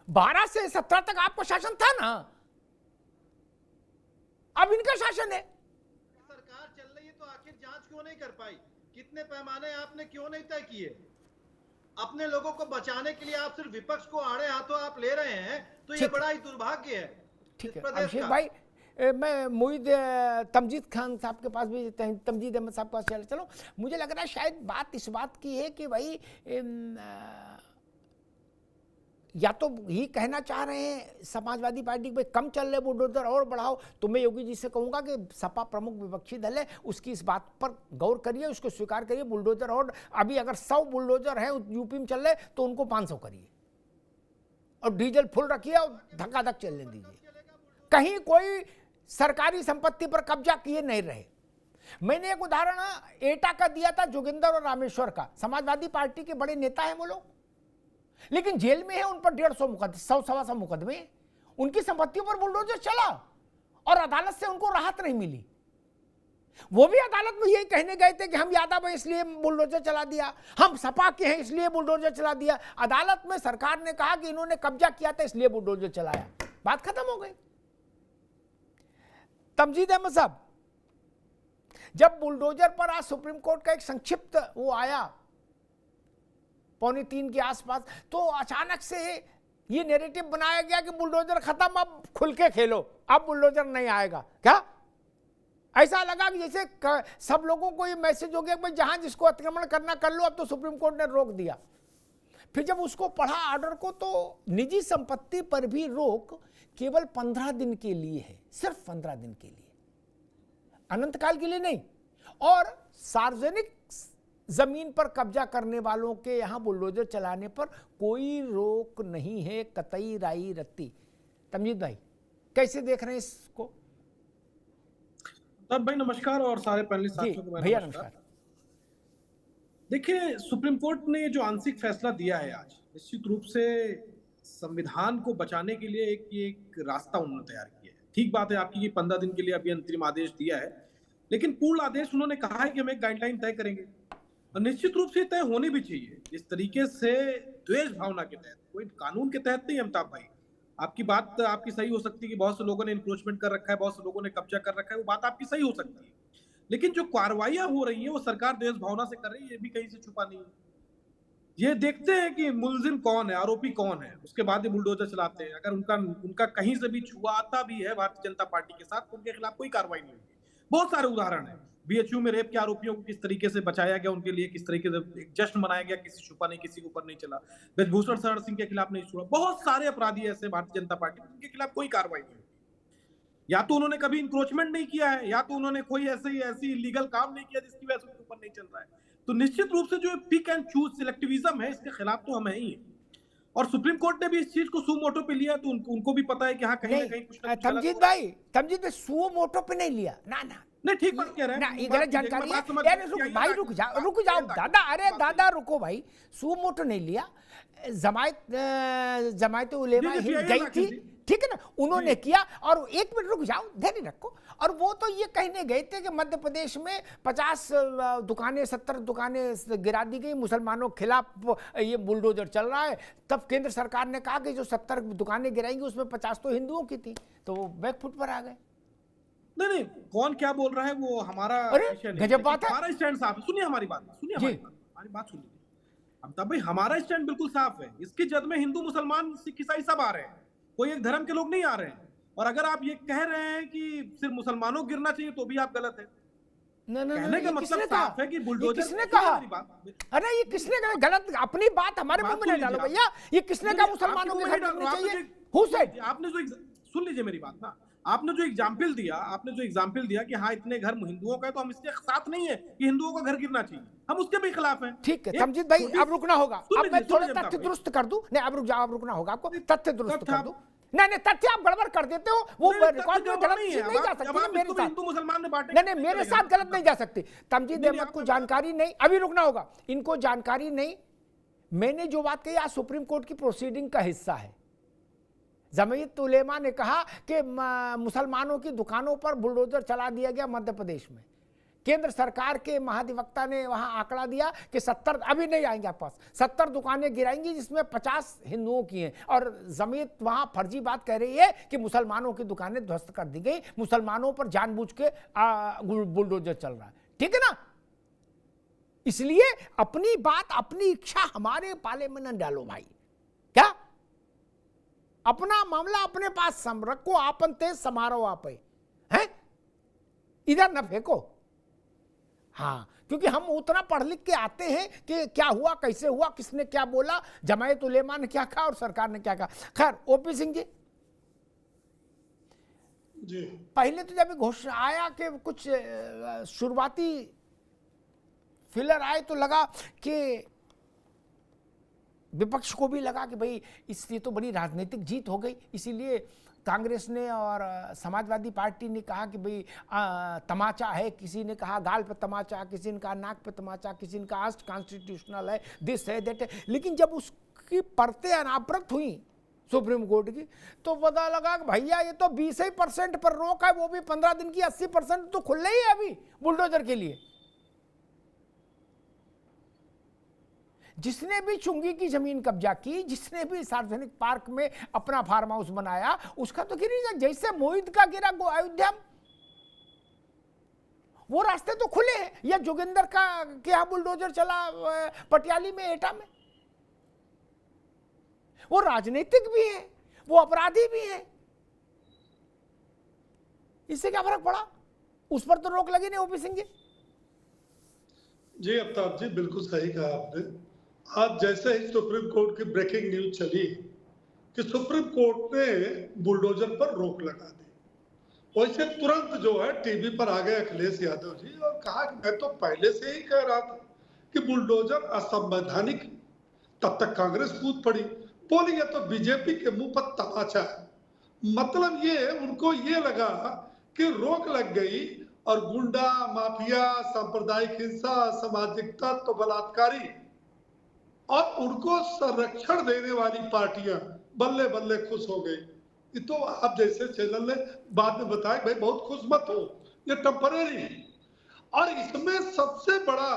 12 से 17 तक आपको शासन था ना, अब इनका शासन है। सरकार चल रही है तो आखिर जांच क्यों नहीं कर पाई? कितने पैमाने आपने क्यों नहीं तय किए? अपने लोगों को बचाने के लिए आप सिर्फ विपक्ष को आड़े हाथों आप ले रहे हैं, तो ये बड़ा ही दुर्भाग्य है। ठीक है अभिषेक भाई, मैं मोहित तमजीद खान साहब के पास भी, तमजीद अहमद साहब के पास चलो। मुझे लग रहा है शायद बात इस बात की है कि भाई या तो ही कहना चाह रहे हैं समाजवादी पार्टी पे कम चल रहे बुलडोजर और बढ़ाओ, तो मैं योगी जी से कहूंगा कि सपा प्रमुख विपक्षी दल है, उसकी इस बात पर गौर करिए, उसको स्वीकार करिए। बुलडोजर और अभी अगर 100 बुलडोजर हैं यूपी में चल रहे तो उनको 500 करिए और डीजल फुल रखिए और धक्का चलने दीजिए, कहीं कोई सरकारी संपत्ति पर कब्जा किए नहीं रहे। मैंने एक उदाहरण एटा का दिया था, जोगिंदर और रामेश्वर का। समाजवादी पार्टी के बड़े नेता हैं वो लोग, लेकिन जेल में है, उन पर 150 मुकदमे, 100-125 मुकदमे, उनकी संपत्तियों पर बुलडोजर चला और अदालत से उनको राहत नहीं मिली। वो भी अदालत में यही कहने गए थे कि हम यादव हैं इसलिए बुलडोजर चला दिया, हम सपा के हैं इसलिए बुलडोजर चला दिया। अदालत में सरकार ने कहा कि इन्होंने कब्जा किया था इसलिए बुलडोजर चलाया, बात खत्म हो गई। तमजीद अहमद साहब, जब बुलडोजर पर आज सुप्रीम कोर्ट का एक संक्षिप्त वो आया 2:45 के आसपास, तो अचानक से ये नैरेटिव बनाया गया कि बुलडोजर खत्म, अब खुल के खेलो, अब बुलडोजर नहीं आएगा। क्या ऐसा लगा कि जैसे सब लोगों को ये मैसेज हो गया कि भाई जहां जिसको अतिक्रमण करना कर लो, अब तो सुप्रीम कोर्ट ने रोक दिया। फिर जब उसको पढ़ा ऑर्डर को, तो निजी संपत्ति पर भी रोक केवल 15 दिन के लिए है, सिर्फ 15 दिन के लिए, अनंत काल के लिए नहीं। और सार्वजनिक जमीन पर कब्जा करने वालों के यहां बुलडोजर चलाने पर कोई रोक नहीं है, कतई राई रत्ती। तमजीद भाई कैसे देख रहे हैं इसको? तब भाई नमस्कार, और सारे पैनलिस्ट साथियों को भैया नमस्कार। देखिए, सुप्रीम कोर्ट ने जो आंशिक फैसला दिया है आज, निश्चित रूप से संविधान को बचाने के लिए एक रास्ता उन्होंने तैयार किया है। ठीक बात है आपकी कि 15 दिन के लिए अभी अंतरिम आदेश दिया है, लेकिन पूर्ण आदेश उन्होंने कहा है कि हम एक गाइडलाइन तय करेंगे, और निश्चित रूप से तय होनी भी चाहिए। इस तरीके से द्वेष भावना के तहत, कोई कानून के तहत नहीं। अमिताभ भाई, आपकी बात आपकी सही हो सकती है कि बहुत से लोगों ने इंक्रोचमेंट कर रखा है, बहुत से लोगों ने कब्जा कर रखा है, वो बात आपकी सही हो सकती है, लेकिन जो कार्रवाइयां हो रही है वो सरकार द्वेष भावना से कर रही है, ये भी कहीं से छुपा नहीं है। ये देखते हैं कि मुलजिम कौन है, आरोपी कौन है, उसके बाद ये बुलडोजर चलाते हैं। अगर उनका कहीं से भी छुआ आता भी है भारतीय जनता पार्टी के साथ, उनके खिलाफ कोई कार्रवाई नहीं होगी। बहुत सारे उदाहरण है, बीएचयू में रेप के आरोपियों को किस तरीके से बचाया गया, उनके लिए किस तरीके से एक जश्न मनाया गया, किसी छुपा नहीं, किसी के ऊपर नहीं चला। ब्रजभूषण शरण सिंह के खिलाफ नहीं छुड़ा। बहुत सारे अपराधी ऐसे भारतीय जनता पार्टी में, उनके खिलाफ कोई कार्रवाई नहीं होगी। या तो उन्होंने कभी इंक्रोचमेंट नहीं किया है, या तो उन्होंने कोई ऐसी इलीगल काम नहीं किया जिसकी वजह से उनके ऊपर नहीं चल रहा है। तो निश्चित रूप से जो पिक एंड चूज सिलेक्टिविज्म है, इसके खिलाफ तो हम ही हैं। और सुप्रीम कोर्ट ने भी इस चीज को सू मोटो पे लिया, तो उनको भी पता है कि हाँ कहीं ना कहीं कुछ ना कुछ तमजीद भाई सू मोटो पे नहीं लिया ना। नहीं, ठीक बात कह रहे हैं ना, ये गलत जानकारी है। रुक जाओ दादा, अरे दादा रुको भाई, सू मोटो नहीं लिया। जमायत उलेमा हिंद गई थी, ठीक है ना, उन्होंने किया। और एक मिनट रुक जाओ, धैर्य रखो। और वो तो ये कहने गए थे कि मध्य प्रदेश में 50 दुकानें, 70 दुकानें गिरा दी गई, मुसलमानों के खिलाफ ये बुलडोजर चल रहा है। तब केंद्र सरकार ने कहा कि जो 70 दुकानें गिराएंगी उसमें 50 तो हिंदुओं की थी, तो वो बैकफुट पर आ गए। नहीं, कौन क्या बोल रहा है वो हमारा विषय नहीं, गजब बात है। हमारा स्टैंड साफ है। सुनिए हमारी बात, हमारी बात सुनिए। अमिताभ भाई, हमारा स्टैंड बिल्कुल साफ है। इसकी जद में हिंदू, मुसलमान, सिख, ईसाई सब आ रहे हैं, कोई एक धर्म के लोग नहीं आ रहे हैं। और अगर आप ये कह रहे हैं कि सिर्फ मुसलमानों को गिरना चाहिए, तो भी आप गलत है। कहने का मतलब साफ है कि बुलडोजर। किसने कहा? अरे ये किसने कहा? गलत, अपनी बात हमारे मुंह में नहीं डालो भैया। ये किसने कहा मुसलमानों को गिरना चाहिए? Who said? आपने जो सुन लीजिए मेरी बात ना, आपने जो एग्जाम्पल दिया कि हाँ इतने घर हिंदुओं का है, तो हम इसके साथ नहीं है कि हिंदुओं का घर गिरना चाहिए, हम उसके भी खिलाफ हैं। ठीक है तमजीद भाई, अब रुकना होगा। अब मैं थोड़ा तथ्य दुरुस्त कर दूं। नहीं, अब रुक जाओ, अब रुकना होगा आपको, तथ्य दुरुस्त कर दूं। नहीं, तथ्य आप गड़बड़ कर देते हो, वो रिकॉर्ड में गलत नहीं जा सकती मेरे साथ। हिंदू मुसलमान ने बांटे, नहीं, मेरे साथ गलत नहीं जा सकती। तमजीद अहमद को जानकारी नहीं, अभी रुकना होगा, इनको जानकारी नहीं। मैंने जो बात कही आज सुप्रीम कोर्ट की प्रोसीडिंग का हिस्सा है। जमायत उलेमा ने कहा कि मुसलमानों की दुकानों पर बुलडोजर चला दिया गया मध्य प्रदेश में। केंद्र सरकार के महाधिवक्ता ने वहां आंकड़ा दिया कि 70, अभी नहीं आएंगे आप पास, 70 दुकानें गिराएंगी जिसमें 50 हिंदुओं की हैं। और जमायत वहां फर्जी बात कह रही है कि मुसलमानों की दुकानें ध्वस्त कर दी गई, मुसलमानों पर जानबूझ के बुलडोजर चल रहा है। ठीक है ना? इसलिए अपनी बात, अपनी इच्छा हमारे पाले में न डालो भाई। क्या अपना मामला अपने पास रखो, आपन तेज समारो आप है, इधर न फेंको। हाँ, क्योंकि हम उतना पढ़ लिख के आते हैं कि क्या हुआ, कैसे हुआ, किसने क्या बोला, जमायत उलेमा ने क्या कहा और सरकार ने क्या कहा। खैर, ओपी सिंह जी, पहले तो जब घोषणा आया कि कुछ शुरुआती फिलर आए, तो लगा कि विपक्ष को भी लगा कि भाई इससे तो बड़ी राजनीतिक जीत हो गई, इसीलिए कांग्रेस ने और समाजवादी पार्टी ने कहा कि भाई तमाचा है, किसी ने कहा गाल पे तमाचा, किसी ने कहा नाक पे तमाचा, किसी ने कहा अनकॉन्स्टिट्यूशनल है, दिस है दैट है। लेकिन जब उसकी परतें अनावृत हुई सुप्रीम कोर्ट की, तो पता लगा कि भैया ये तो 20% पर रोक है, वो भी 15 दिन की। 80% तो खुले ही है अभी बुलडोजर के लिए। जिसने भी चुंगी की जमीन कब्जा की, जिसने भी सार्वजनिक पार्क में अपना फार्म हाउस बनाया, उसका तो गिर ही जाए। जैसे मोहित का गिरा अयोध्या, वो रास्ते तो खुले हैं। या जोगिंदर का क्या बुलडोजर चला पटियाली में, एटा में, वो राजनीतिक भी है, वो अपराधी भी है। इससे क्या फर्क पड़ा? उस पर तो रोक लगी नहीं ओपी सिंह जी। अफ्ताब जी, बिल्कुल सही कहा आपने। आज जैसे ही सुप्रीम कोर्ट की ब्रेकिंग न्यूज चली कि सुप्रीम कोर्ट ने बुलडोजर पर रोक लगा दी, वैसे तुरंत जो है टीवी पर आ गए अखिलेश यादव जी और कहा कि मैं तो पहले से ही कह रहा था कि बुलडोजर असंवैधानिक। तब तक कांग्रेस कूद पड़ी, बोली ये तो बीजेपी के मुंह पर तमाचा है। मतलब ये उनको ये लगा कि रोक लग गई और गुंडा, माफिया, सांप्रदायिक हिंसा, सामाजिक तत्व, बलात्कारी और उनको संरक्षण देने वाली पार्टियां बल्ले बल्ले खुश हो गई। ये तो आप जैसे चैनल ने बाद में बताया, भाई बहुत खुश मत हो, ये टेम्परेरी है। और इसमें सबसे बड़ा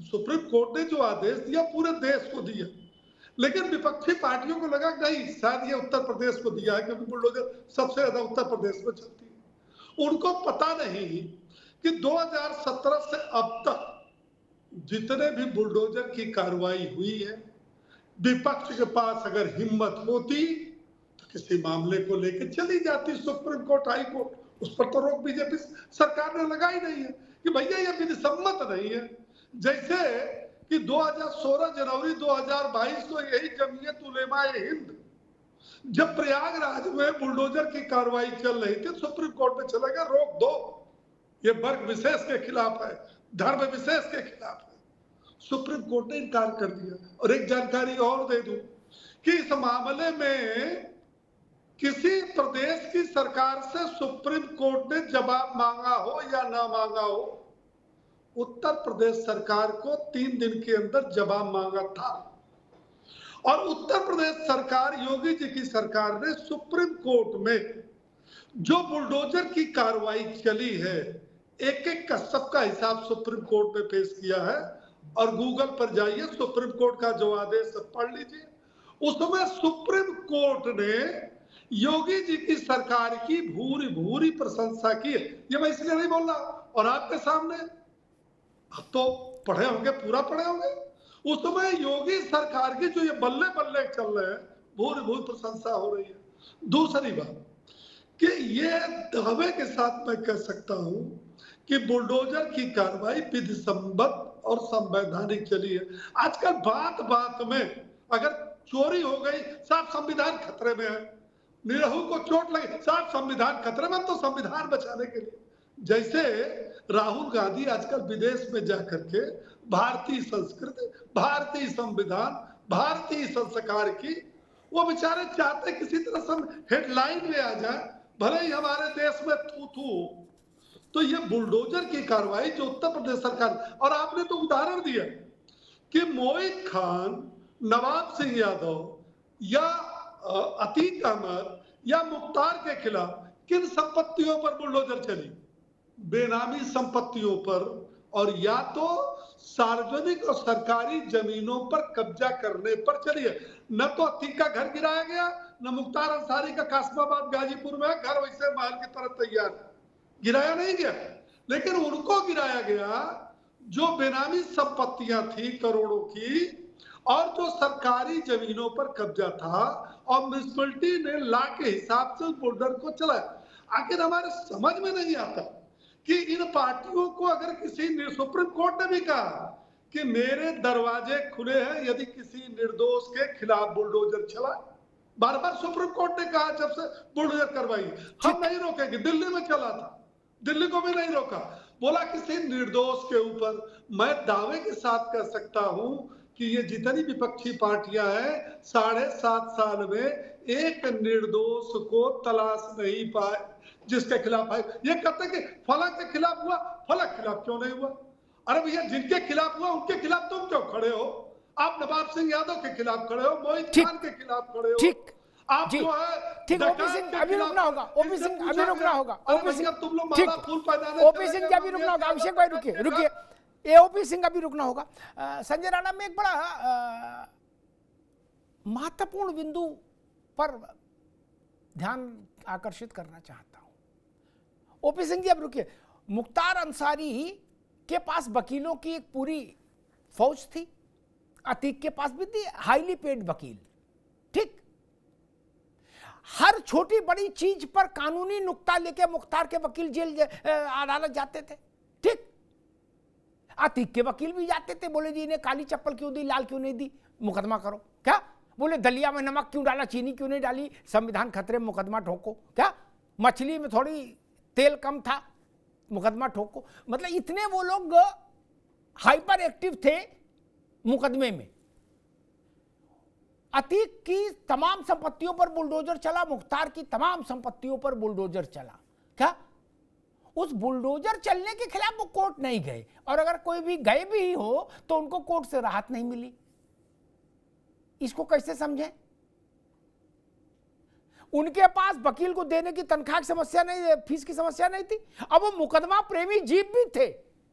सुप्रीम कोर्ट ने जो आदेश दिया पूरे देश को दिया, लेकिन विपक्षी पार्टियों को लगा नहीं शायद ये उत्तर प्रदेश को दिया है, क्योंकि बुलडोजर सबसे ज्यादा उत्तर प्रदेश में चलती है। उनको पता नहीं कि 2017 से अब तक जितने भी बुलडोजर की कार्रवाई हुई है, विपक्ष के पास अगर हिम्मत होती तो किसी मामले को लेकर चली जाती सुप्रीम कोर्ट, हाई कोर्ट। उस पर तो रोक बीजेपी सरकार ने लगाई नहीं है कि भैया ये विधिसम्मत नहीं है। जैसे कि 2016 जनवरी 2022 को यही जमीयत उलेमा ए हिंद जब प्रयागराज में बुलडोजर की कार्रवाई चल रही थी, सुप्रीम कोर्ट में चला गया रोक दो, ये वर्ग विशेष के खिलाफ है, धर्म विशेष के खिलाफ है। सुप्रीम कोर्ट ने इनकार कर दिया। और एक जानकारी और दे दूं कि इस मामले में किसी प्रदेश की सरकार से सुप्रीम कोर्ट ने जवाब मांगा हो या ना मांगा हो, उत्तर प्रदेश सरकार को 3 दिन के अंदर जवाब मांगा था। और उत्तर प्रदेश सरकार, योगी जी की सरकार ने सुप्रीम कोर्ट में जो बुलडोजर की कार्रवाई चली है, एक एक का सबका हिसाब सुप्रीम कोर्ट में पेश किया है। और गूगल पर जाइए, सुप्रीम कोर्ट का जो आदेश पढ़ लीजिए, उसमें सुप्रीम कोर्ट ने योगी जी की सरकार की भूरी भूरी प्रशंसा की है। ये मैं इसलिए नहीं बोल रहा, और आपके सामने आप तो पढ़े होंगे, पूरा पढ़े होंगे। उसमें योगी सरकार की जो ये बल्ले बल्ले चल रहे हैं, भूरी भूरी प्रशंसा हो रही है। दूसरी बात कि ये दावे के साथ मैं कह सकता हूं कि बुलडोजर की कार्रवाई विधिसम्मत और संवैधानिक चली है। आजकल बात बात में अगर चोरी हो गई, साफ संविधान खतरे में है, निरहु को चोट लगी, साफ संविधान खतरे में, तो संविधान बचाने के लिए जैसे राहुल गांधी आजकल विदेश में जाकर के भारतीय संस्कृति, भारतीय संविधान, भारतीय संस्कार की वो बेचारे चाहते किसी तरह से हेडलाइन में आ जाए, भले ही हमारे देश में थू थू हो। तो ये बुलडोजर की कार्रवाई जो उत्तर प्रदेश सरकार, और आपने तो उदाहरण दिया कि मोहित खान, नवाब सिंह यादव या अतीक अहमद या मुख्तार के खिलाफ किन संपत्तियों पर बुलडोजर चली? बेनामी संपत्तियों पर, और या तो सार्वजनिक और सरकारी जमीनों पर कब्जा करने पर चली है। न तो अतीक का घर गिराया गया, न मुख्तार अंसारी का कासमाबाद गाजीपुर में घर वैसे महल की तरह तैयार है, गिराया नहीं गया। लेकिन उनको गिराया गया जो बेनामी संपत्तियां थी करोड़ों की, और जो सरकारी जमीनों पर कब्जा था, और म्युनिसिपैलिटी ने ला के हिसाब से उस बुलडोजर को चलाया। आखिर हमारे समझ में नहीं आता कि इन पार्टियों को अगर किसी, सुप्रीम कोर्ट ने भी कहा कि मेरे दरवाजे खुले हैं यदि किसी निर्दोष के खिलाफ बुलडोजर चला, बार बार सुप्रीम कोर्ट ने कहा जब से बुलडोजर करवाई, हम नहीं रोकेंगे। दिल्ली में चला था, दिल्ली को भी नहीं रोका, बोला किसी निर्दोष के ऊपर। मैं दावे के साथ कह सकता हूं कि ये जितनी विपक्षी पार्टियां हैं 7.5 साल में एक निर्दोष को तलाश नहीं पाए जिसके खिलाफ आए। ये कहते कि फला के खिलाफ हुआ, फला के खिलाफ क्यों नहीं हुआ? अरे भैया, जिनके खिलाफ हुआ उनके खिलाफ तुम क्यों खड़े हो? आप नवाब सिंह यादव के खिलाफ खड़े हो, मोहित खान के खिलाफ खड़े हो, ठीक, आप जी, जो है ठीक, ओपी सिंह अभी रुकना होगा, ओपी सिंह अभी रुकना होगा, ओपी सिंह तुम लोग ठीक, माला फूल पहनाने ओपी सिंह जी अभी रुकना होगा, अभिषेक भाई रुकिए रुकिए, ये ओपी सिंह अभी रुकना होगा। संजय राणा, में एक बड़ा महत्वपूर्ण बिंदु पर ध्यान आकर्षित करना चाहता हूं। ओपी सिंह जी अब रुकिए, मुख्तार अंसारी के पास वकीलों की एक पूरी फौज थी, अतीक के पास भी थी, हाईली पेड वकील, ठीक। हर छोटी बड़ी चीज पर कानूनी नुक्ता लेके मुख्तार के वकील जेल अदालत जाते थे, ठीक। अतीक के वकील भी जाते थे, बोले जी इन्हें काली चप्पल क्यों दी, लाल क्यों नहीं दी, मुकदमा करो। क्या बोले, दलिया में नमक क्यों डाला, चीनी क्यों नहीं डाली, संविधान खतरे में, मुकदमा ठोको। क्या मछली में थोड़ी तेल कम था, मुकदमा ठोको। मतलब इतने वो लोग हाइपर एक्टिव थे मुकदमे में। अतीक की तमाम संपत्तियों पर बुलडोजर चला, मुख्तार की तमाम संपत्तियों पर बुलडोजर चला। क्या उस बुलडोजर चलने के खिलाफ वो कोर्ट नहीं गए, और अगर कोई भी गए भी हो तो उनको कोर्ट से राहत नहीं मिली। इसको कैसे समझें? उनके पास वकील को देने की तनख्वाह की समस्या नहीं, फीस की समस्या नहीं थी। अब वो मुकदमा प्रेमी जीव भी थे।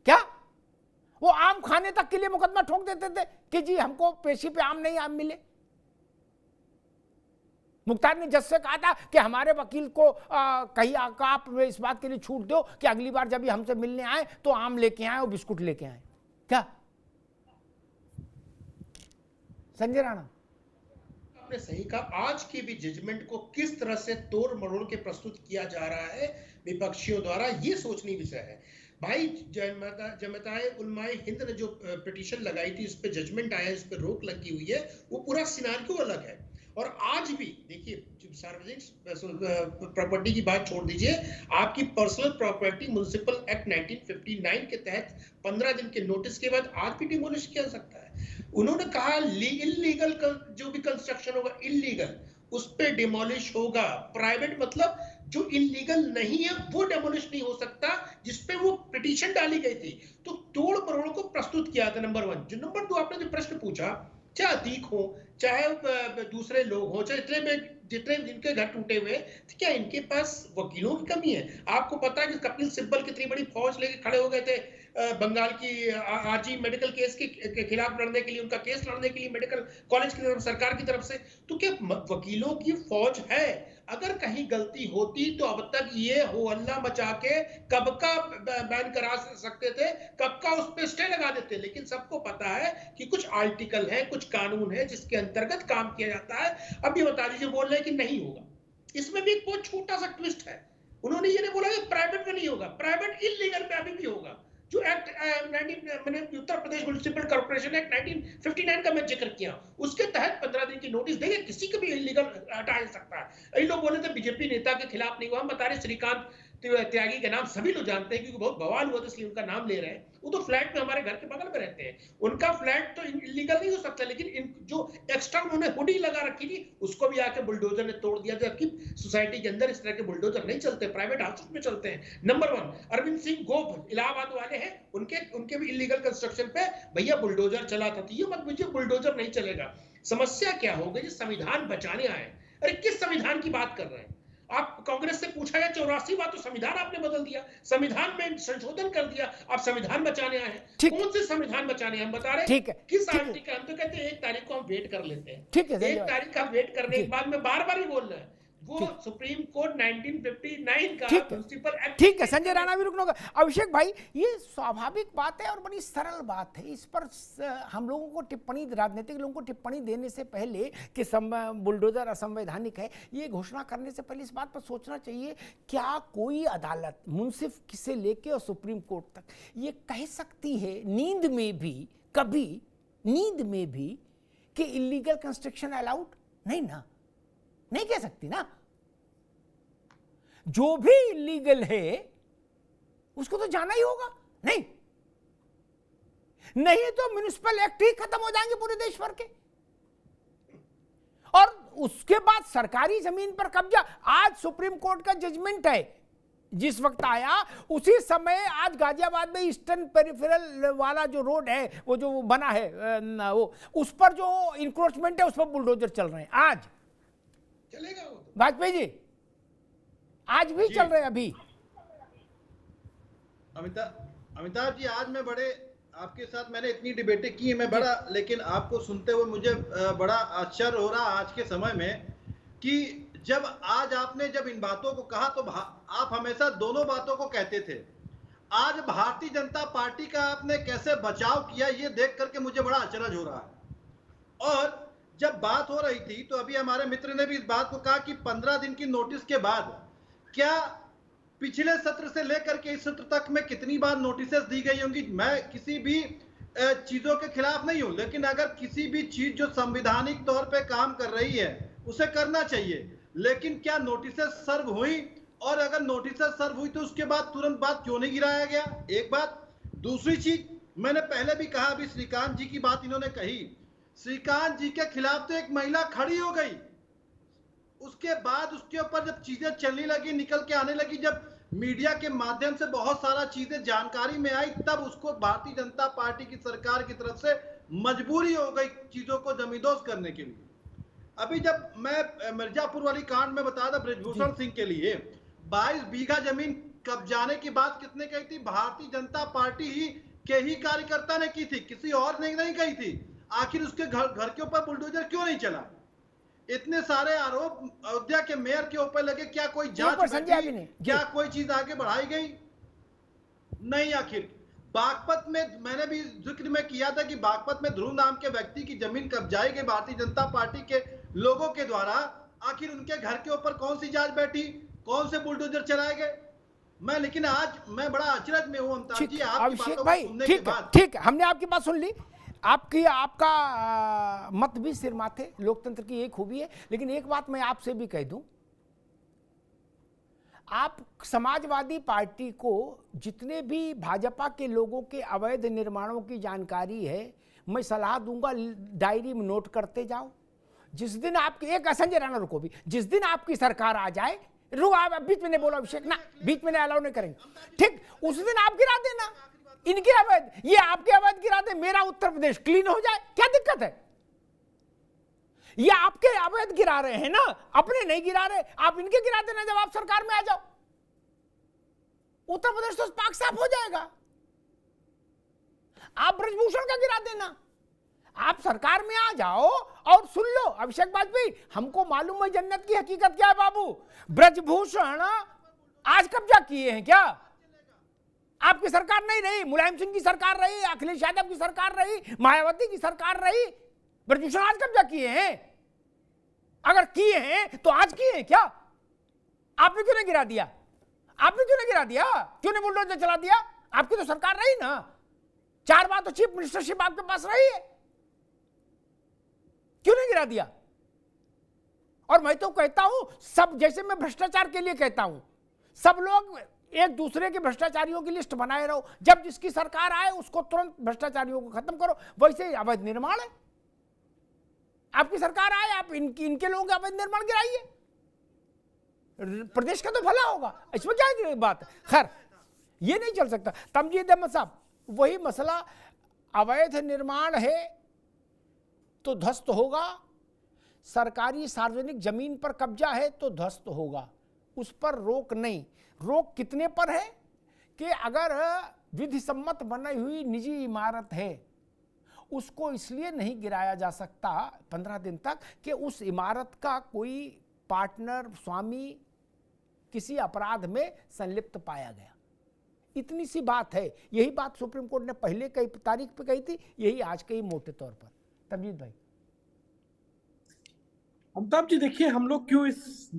क्या वो आम खाने तक के लिए मुकदमा ठोक देते थे कि जी हमको पेशी पे आम नहीं आम मिले। मुख्तार ने जज से कहा था कि हमारे वकील को कहीं आप इस बात के लिए छूट दो कि अगली बार जब भी हमसे मिलने आए तो आम लेके आए और बिस्कुट लेके आए। क्या संजय राणा? आपने सही कहा। आज की भी जजमेंट को किस तरह से तोड़ मरोड़ के प्रस्तुत किया जा रहा है विपक्षियों द्वारा, ये सोचनीय विषय है। भाई जमाताए उलमाए हिंद ने जो पिटीशन लगाई थी, उस पर जजमेंट आया, उस पर रोक लगी हुई है, वो पूरा सिनारियो अलग है। और आज भी देखिए, सार्वजनिक प्रॉपर्टी की बात छोड़ दीजिए, आपकी पर्सनल प्रॉपर्टी म्युनिसिपल एक्ट 1959 के तहत 15 दिन के नोटिस के बाद आज भी डिमोलिश किया जा सकता है। उन्होंने कहा इलीगल जो भी कंस्ट्रक्शन होगा इलीगल, उस पे डिमोलिश होगा। प्राइवेट मतलब जो इलीगल नहीं है वो डिमोलिश नहीं हो सकता, जिसपे वो पिटीशन डाली गई थी। तो तोड़ मरोड़ को प्रस्तुत किया था, नंबर 1। जो नंबर 2 आपने जो प्रश्न पूछा, चाहे अतीक हो चाहे दूसरे लोग हो, चाहे जितने जिनके घर टूटे हुए, तो क्या इनके पास वकीलों की कमी है? आपको पता है कि कपिल सिब्बल कितनी बड़ी फौज लेके खड़े हो गए थे बंगाल की आरजी मेडिकल केस के खिलाफ लड़ने के लिए, उनका केस लड़ने के लिए मेडिकल कॉलेज की तरफ, सरकार की तरफ से। तो क्या वकीलों की फौज है? अगर कहीं गलती होती तो अब तक ये हो हल्ला मचा के कब का बैन करा सकते थे, कब का उस पे स्टे लगा देते। लेकिन सबको पता है कि कुछ आर्टिकल है, कुछ कानून है जिसके अंतर्गत काम किया जाता है। अब ये बता दीजिए, बोल रहे हैं कि नहीं होगा। इसमें भी एक बहुत छोटा सा ट्विस्ट है। उन्होंने ये नहीं बोला कि प्राइवेट में नहीं होगा, प्राइवेट इलीगल में अभी भी होगा। जो एक्ट मैंने Uttar Pradesh municipal corporation act 1959 का मैं जिक्र किया, उसके तहत 15 दिन की नोटिस देंगे, किसी को भी इलीगल हटा सकता है। इन लोग बोले थे बीजेपी नेता के खिलाफ नहीं हुआ। हम बता रहे श्रीकांत त्यागी का नाम सभी लोग जानते हैं क्योंकि बहुत बवाल हुआ था, इसलिए उनका नाम ले रहे हैं। वो तो फ्लैट में हमारे घर के बगल में रहते हैं, उनका फ्लैट तो इलीगल नहीं हो सकता, लेकिन जो एक्स्ट्रा उन्होंने हुडी लगा रखी थी उसको भी आके बुलडोजर ने तोड़ दिया। जबकि सोसाइटी के अंदर इस तरह के बुलडोजर नहीं चलते, प्राइवेट हाउसेस में चलते हैं। नंबर 1 अरविंद सिंह गोप इलाहाबाद वाले हैं, उनके भी इलीगल कंस्ट्रक्शन पे भैया बुलडोजर चला था। तो ये मत मुझे बुलडोजर नहीं चलेगा। समस्या क्या हो गई? संविधान बचाने आए। अरे किस संविधान की बात कर रहे हैं आप? कांग्रेस से पूछा गया 84 बार, तो संविधान आपने बदल दिया, संविधान में संशोधन कर दिया, आप संविधान बचाने आए हैं। कौन से संविधान बचाने? हम बता रहे हैं किस आर्टिकल? हम तो कहते हैं 1 तारीख को हम वेट कर लेते हैं। 1 तारीख का वेट करने के बाद में बार बार ही बोल रहे हैं वो सुप्रीम कोर्ट 1959 का म्युनिसिपल एक्ट। ठीक है संजय राणा भी रुकना होगा। अभिषेक भाई, ये स्वाभाविक बात है और बड़ी सरल बात है। इस पर हम लोगों को टिप्पणी, राजनीतिक लोगों को टिप्पणी देने से पहले कि बुलडोजर असंवैधानिक है, ये घोषणा करने से पहले इस बात पर सोचना चाहिए, क्या कोई अदालत मुंसिफ से लेके और सुप्रीम कोर्ट तक ये कह सकती है नींद में भी, कभी नींद में भी, कि इलीगल कंस्ट्रक्शन अलाउड? नहीं ना, नहीं कह सकती ना। जो भी इलीगल है उसको तो जाना ही होगा। नहीं तो म्युनिसिपल एक्ट ही खत्म हो जाएंगे पूरे देश भर के। और उसके बाद सरकारी जमीन पर कब्जा। आज सुप्रीम कोर्ट का जजमेंट है, जिस वक्त आया उसी समय आज गाजियाबाद में ईस्टर्न पेरिफेरल वाला जो रोड है, वो जो बना है वो, उस पर जो इंक्रोचमेंट है उस पर बुलडोजर चल रहे हैं। आज चलेगा वो तो। वाजपेयी जी आज भी चल रहे हैं। अभी अमिताभ जी, आज मैं बड़े आपके साथ मैंने इतनी डिबेटें की है, मैं बड़ा, लेकिन आपको सुनते हुए मुझे बड़ा आश्चर्य हो रहा आज के समय में कि जब आज आपने जब इन बातों को कहा तो आप हमेशा दोनों बातों को कहते थे। आज भारतीय जनता पार्टी का आपने कैसे बचाव किया, ये देख करके मुझे बड़ा अचरज हो रहा है। और जब बात हो रही थी तो अभी हमारे मित्र ने भी इस बात को कहा कि 15 दिन की नोटिस के बाद, क्या पिछले सत्र से लेकर के इस सत्र तक में कितनी बार नोटिसेस दी गई होंगी? मैं किसी भी चीजों के खिलाफ नहीं हूं, लेकिन अगर किसी भी चीज जो संवैधानिक तौर पे काम कर रही है उसे करना चाहिए। लेकिन क्या नोटिसेस सर्व हुई? और अगर नोटिसेस सर्व हुई तो उसके बाद तुरंत बात क्यों नहीं गिराया गया? एक बात। दूसरी चीज, मैंने पहले भी कहा, अभी श्रीकांत जी की बात इन्होंने कही, श्रीकांत जी के खिलाफ तो एक महिला खड़ी हो गई, उसके बाद उसके ऊपर जब चीजें चलने लगी, निकल के आने लगी, जब मीडिया के माध्यम से बहुत सारा चीजें जानकारी में आई, तब उसको भारतीय जनता पार्टी की सरकार की तरफ से मजबूरी हो गई चीजों को जमींदोज करने के लिए। अभी जब मैं मिर्जापुर वाली कांड में बताया था ब्रजभूषण सिंह के लिए 22 बीघा जमीन कब्जाने की बात किसने कही थी? भारतीय जनता पार्टी ही के ही कार्यकर्ता ने की थी, किसी और ने नहीं कही थी। आखिर उसके घर के ऊपर बुलडोजर क्यों नहीं चला? इतने सारे आरोप अयोध्या के मेयर के ऊपर लगे, क्या कोई जांच बैठी? क्या कोई चीज आगे बढ़ाई गई? नहीं। आखिर बागपत में मैंने भी जिक्र में किया था कि बागपत में ध्रुव नाम के व्यक्ति की जमीन कब्जाई गई भारतीय जनता पार्टी के लोगों के द्वारा। आखिर उनके घर के ऊपर कौन सी जांच बैठी, कौन से बुलडोजर चलाए गए? लेकिन आज मैं बड़ा अचरज में हूं अमिताभ जी, आपकी बातों को सुनने के बाद। ठीक, हमने आपकी बात सुन ली, आपका मत भी सिर माथे, लोकतंत्र की एक खूबी है। लेकिन एक बात मैं आपसे भी कह दूं, आप समाजवादी पार्टी को जितने भी भाजपा के लोगों के अवैध निर्माणों की जानकारी है, मैं सलाह दूंगा डायरी में नोट करते जाओ। जिस दिन आपकी, एक संजय राणा रुको भी, जिस दिन आपकी सरकार आ जाए, रुको आप बीच में नहीं बोलो अभिषेक ना, बीच में नहीं अलाउ नहीं करेंगे, ठीक? उस दिन आप गिरा देना इनके अवैध, ये आपके अवैध गिरा दे, मेरा उत्तर प्रदेश क्लीन हो जाए, क्या दिक्कत है? ये आपके अवैध गिरा रहे हैं ना, अपने नहीं गिरा रहे, आप इनके गिरा देना जब आप सरकार में आ जाओ, उत्तर प्रदेश तो पाक साफ हो जाएगा। आप ब्रजभूषण का गिरा देना, आप सरकार में आ जाओ और सुन लो अभिषेक वाजपेयी, हमको मालूम है जन्नत की हकीकत क्या है बाबू। ब्रजभूषण आज कब्जा किए हैं क्या? आपकी सरकार नहीं रही, मुलायम सिंह की सरकार रही, अखिलेश यादव की सरकार रही, मायावती की सरकार रही, ब्रजभूषण आज कब्जा किए हैं? अगर किए हैं तो आज किए हैं क्या? आपने क्यों नहीं गिरा दिया? आपने क्यों नहीं गिरा दिया? क्यों नहीं बुलडोजर चला दिया? आपकी तो सरकार रही ना, 4 बार तो चीफ मिनिस्टरशिप आपके पास रही है, क्यों नहीं गिरा दिया? और मैं तो कहता हूं, सब, जैसे मैं भ्रष्टाचार के लिए कहता हूं, सब लोग एक दूसरे के भ्रष्टाचारियों की लिस्ट बनाए रहो, जब जिसकी सरकार आए उसको तुरंत भ्रष्टाचारियों को खत्म करो। वैसे अवैध निर्माण है, आपकी सरकार आए, आप इनके लोगों के अवैध निर्माण गिराइए, प्रदेश का तो भला होगा, इसमें क्या बात है? खैर, ये नहीं चल सकता। तमजीद अहमद साहब, वही मसला, अवैध निर्माण है तो ध्वस्त होगा, सरकारी सार्वजनिक जमीन पर कब्जा है तो ध्वस्त होगा, उस पर रोक नहीं। रोक कितने पर है कि अगर विधि सम्मत बनी हुई निजी इमारत है, उसको इसलिए नहीं गिराया जा सकता 15 दिन तक कि उस इमारत का कोई पार्टनर, स्वामी किसी अपराध में संलिप्त पाया गया। इतनी सी बात है। यही बात सुप्रीम कोर्ट ने पहले कई तारीख पे कही थी, यही आज कही मोटे तौर पर। तमजीद भाई। अमिताभ जी, देखिए, हम लोग क्यों इस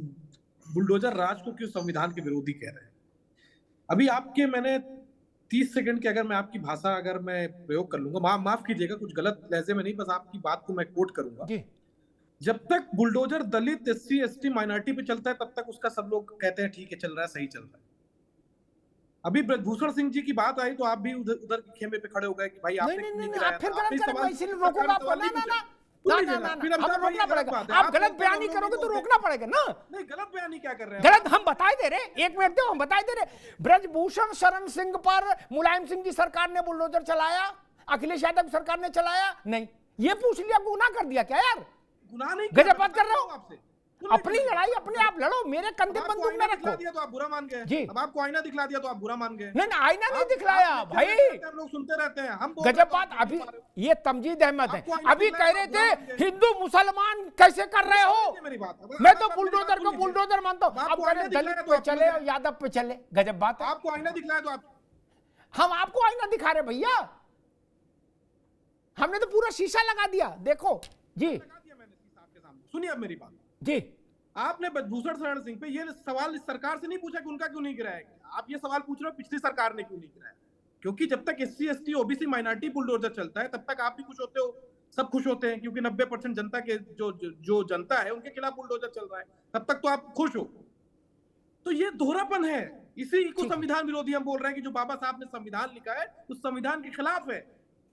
बुलडोजर राज को क्यों संविधान के विरोधी कह रहे हैं? अभी आपके, मैंने 30 सेकंड की अगर मैं आपकी भाषा अगर मैं प्रयोग कर लूंगा, माफ कीजिएगा, कुछ गलत लहजे में नहीं, बस आपकी बात को मैं कोट करूंगा। जब तक बुलडोजर दलित, SC ST माइनॉरिटी पे चलता है, तब तक उसका सब लोग कहते हैं ठीक है, चल रहा है, सही चल रहा है। अभी ब्रजभूषण सिंह जी की बात आई तो आप भी उधर के खेमे पे खड़े हो गए कि भाई आपने नहीं, आप फिर गलत कर रहे हैं, इसीलिए रोकूंगा आपको। ना, तुम ना नहीं ना झेलना। ना फिर ना, अमिताभ हमें भाई, रोकना ये गलत पड़ेगा। बात है। आप आप गलत बोलते हैं, बयानी हम लोग करोगे नहीं तो बोलते। रोकना पड़ेगा ना। नहीं, गलत बयानी क्या कर रहे हैं? गलत हम बताए दे रहे, एक मिनट दो, हम बताए दे रहे। ब्रजभूषण शरण सिंह पर मुलायम सिंह की सरकार ने बुलडोजर चलाया, अखिलेश यादव की सरकार ने चलाया नहीं, ये पूछ लिया, गुनाह कर दिया क्या यार? गुनाह नहीं, गजब बात कर रहे हो आपसे। अपनी लड़ाई अपने आप लड़ो, मेरे कंधे आपको बंदूक आईना में दिखला रखो। दिया तो आप बुरा मान गए। जी। अब आपको आईना दिखला दिया तो आप बुरा मान गए। नहीं नहीं, आईना नहीं आप- दिखलाया आप भाई, हम लोग सुनते रहते हैं, हम बोल रहे गजब हैं तो बात। आप नहीं अभी पा रहे हो। ये तमजीद अहमद है, आपको आईना अभी दिखलाया कह रहे तो आप बुरा मान थे गए। हिंदू मुसलमान कैसे कर रहे हो, सुनिए मेरी बात। मैं तो आप मेरी बुलडोजर बात को सुनिए। बुलडोजर मानता हूँ। आपको अब कह रहे आईना दिखलाया दलित तो पे आप चले समझ और यादव पे चले, गजब बात है। आपको आईना दिखलाया तो आप हम आपको आईना दिखा रहे भैया, हमने तो पूरा शीशा लगा दिया, देखो जी लगा दिया मैंने शीशा आपके सामने। सुनिए अब मेरी बात। जी। आपने ब्रजभूषण शरण सिंह पे ये सवाल इस सरकार से नहीं पूछा कि उनका क्यों नहीं गिराया। आप ये सवाल पूछ रहे हो पिछली सरकार ने क्यों नहीं गिराया, क्योंकि जब तक SC ST OBC minority bulldozer चलता है तब तक आप भी खुश होते हो, सब खुश होते हैं, क्योंकि 90% जनता के जो जनता है उनके खिलाफ बुलडोजर चल रहा है, तब तक तो आप खुश हो। तो ये दोहरापन है, इसी को संविधान विरोधी हम बोल रहे हैं कि जो बाबा साहब ने संविधान लिखा है उस संविधान के खिलाफ है,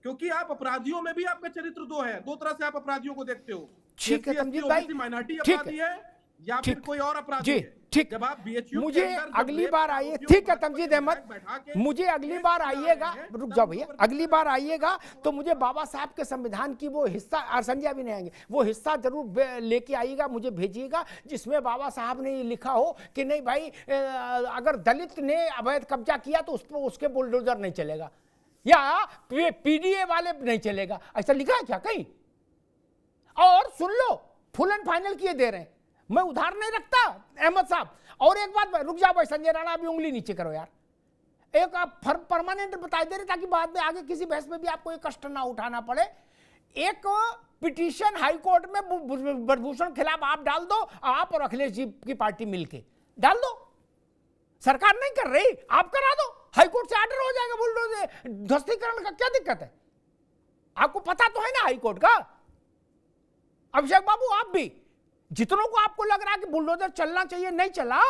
क्योंकि आप अपराधियों में भी आपका चरित्र दो है, दो तरह से आप अपराधियों को देखते हो। ठीक है SC, तमजीद ST, भाई, OBC माइनॉरिटी ठीक अपराधी है, है या फिर कोई और अपराधी जी है। ठीक। जब आप BHU मुझे के अंदर जब अगली रेप बार के आइए, आरोपियों ठीक को है तमजीद बैठा अहमद, के मुझे अगली बार आइएगा, रुक जाओ भैया, अगली बार आइएगा तो मुझे बाबा साहब के संविधान की वो हिस्सा, और संजय भी नहीं आएंगे, वो हिस्सा जरूर लेके आइएगा, मुझे भेजिएगा, जिसमें बाबा साहब ने ये लिखा हो कि नहीं भाई अगर दलित ने अवैध कब्जा किया तो उस पर उसके बुलडोजर नहीं चलेगा, या PDA वाले नहीं चलेगा, ऐसा लिखा है क्या कहीं? और सुन लो, फुल एंड फाइनल किए दे रहे हैं, मैं उधार नहीं रखता अहमद साहब। और एक बात, रुक जाओ भाई संजय राणा, अभी उंगली नीचे करो यार, एक आप परमानेंट बता दे रहे ताकि बाद में आगे किसी बहस में भी आपको ये कष्ट ना उठाना पड़े। एक पिटीशन हाई कोर्ट में ब्रजभूषण खिलाफ आप डाल दो, आप और अखिलेश जी की पार्टी मिलके डाल दो, सरकार नहीं कर रही, आप करा दो, हाई कोर्ट से ऑर्डर हो जाएगा बुलडोजर ध्वस्तीकरण का, क्या दिक्कत है? आपको पता तो है ना हाई कोर्ट का। अभिषेक बाबू आप भी, जितनों को आपको लग रहा है कि बुलडोजर चलना चाहिए, नहीं चला,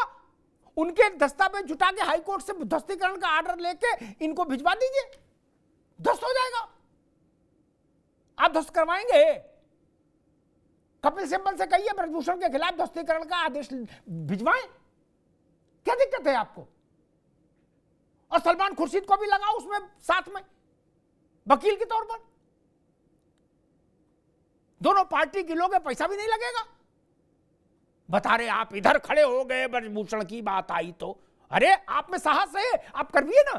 उनके दस्तावेज जुटा के हाई कोर्ट से ध्वस्तीकरण का ऑर्डर लेके इनको भिजवा दीजिए, ध्वस्त हो जाएगा। आप ध्वस्त करवाएंगे? कपिल सिब्बल से कहिए ब्रजभूषण के खिलाफ ध्वस्तीकरण का आदेश भिजवाएं, क्या दिक्कत है आपको? और सलमान खुर्शीद को भी लगाओ उसमें साथ में वकील के तौर पर, दोनों पार्टी के लोग हैं, पैसा भी नहीं लगेगा। बता रहे आप इधर खड़े हो गए, ब्रजभूषण की बात आई तो, अरे आप में साहस है, आप करविए ना,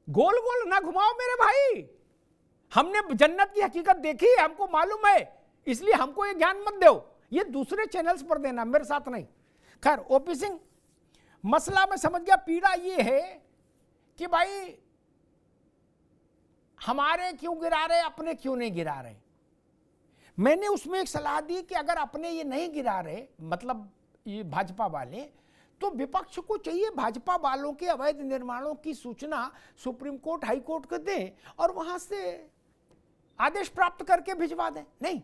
गोल गोल ना घुमाओ मेरे भाई, हमने जन्नत की हकीकत देखी है, हमको मालूम है, इसलिए हमको ये ज्ञान मत दो, ये दूसरे चैनल्स पर देना, मेरे साथ नहीं। खैर OP सिंह, मसला मैं समझ गया, पीड़ा ये है कि भाई हमारे क्यों गिरा रहे, अपने क्यों नहीं गिरा रहे। मैंने उसमें एक सलाह दी कि अगर अपने ये नहीं गिरा रहे, मतलब ये भाजपा वाले, तो विपक्ष को चाहिए भाजपा वालों के अवैध निर्माणों की सूचना सुप्रीम कोर्ट, हाई कोर्ट को दें और वहां से आदेश प्राप्त करके भिजवा दें। नहीं,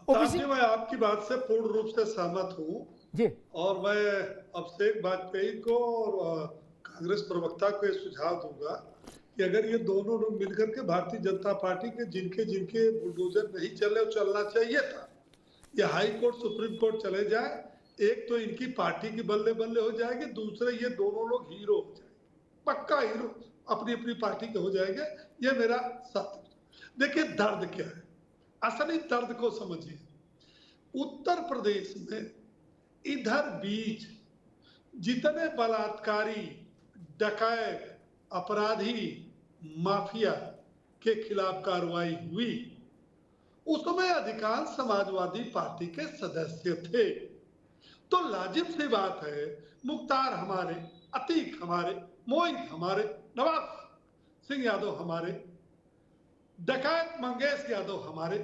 जी मैं आपकी बात से पूर्ण रूप से सहमत हूँ जी, और मैं अभिषेक वाजपेयी को और कांग्रेस प्रवक्ता को ये सुझाव दूंगा कि अगर ये दोनों लोग मिलकर के भारतीय जनता पार्टी के जिनके जिनके बुलडोजर नहीं चले और चलना चाहिए था, ये हाई कोर्ट सुप्रीम कोर्ट चले जाए, एक तो इनकी पार्टी की बल्ले बल्ले हो जाएगी, दूसरे ये दोनों लोग हीरो हो जाएंगे, पक्का हीरो अपनी अपनी पार्टी के हो जाएंगे। ये मेरा सत्य। देखिए दर्द क्या है, असली दर्द को समझिए। उत्तर प्रदेश में इधर बीच जितने बलात्कारी, डकैत, अपराधी, माफिया के खिलाफ कार्रवाई हुई, उसमें अधिकांश समाजवादी पार्टी के सदस्य थे। तो लाजिम सी बात है, मुख्तार हमारे, अतीक हमारे, मोहित हमारे, नवाब सिंह यादव हमारे, डकैत मंगेश यादव हमारे,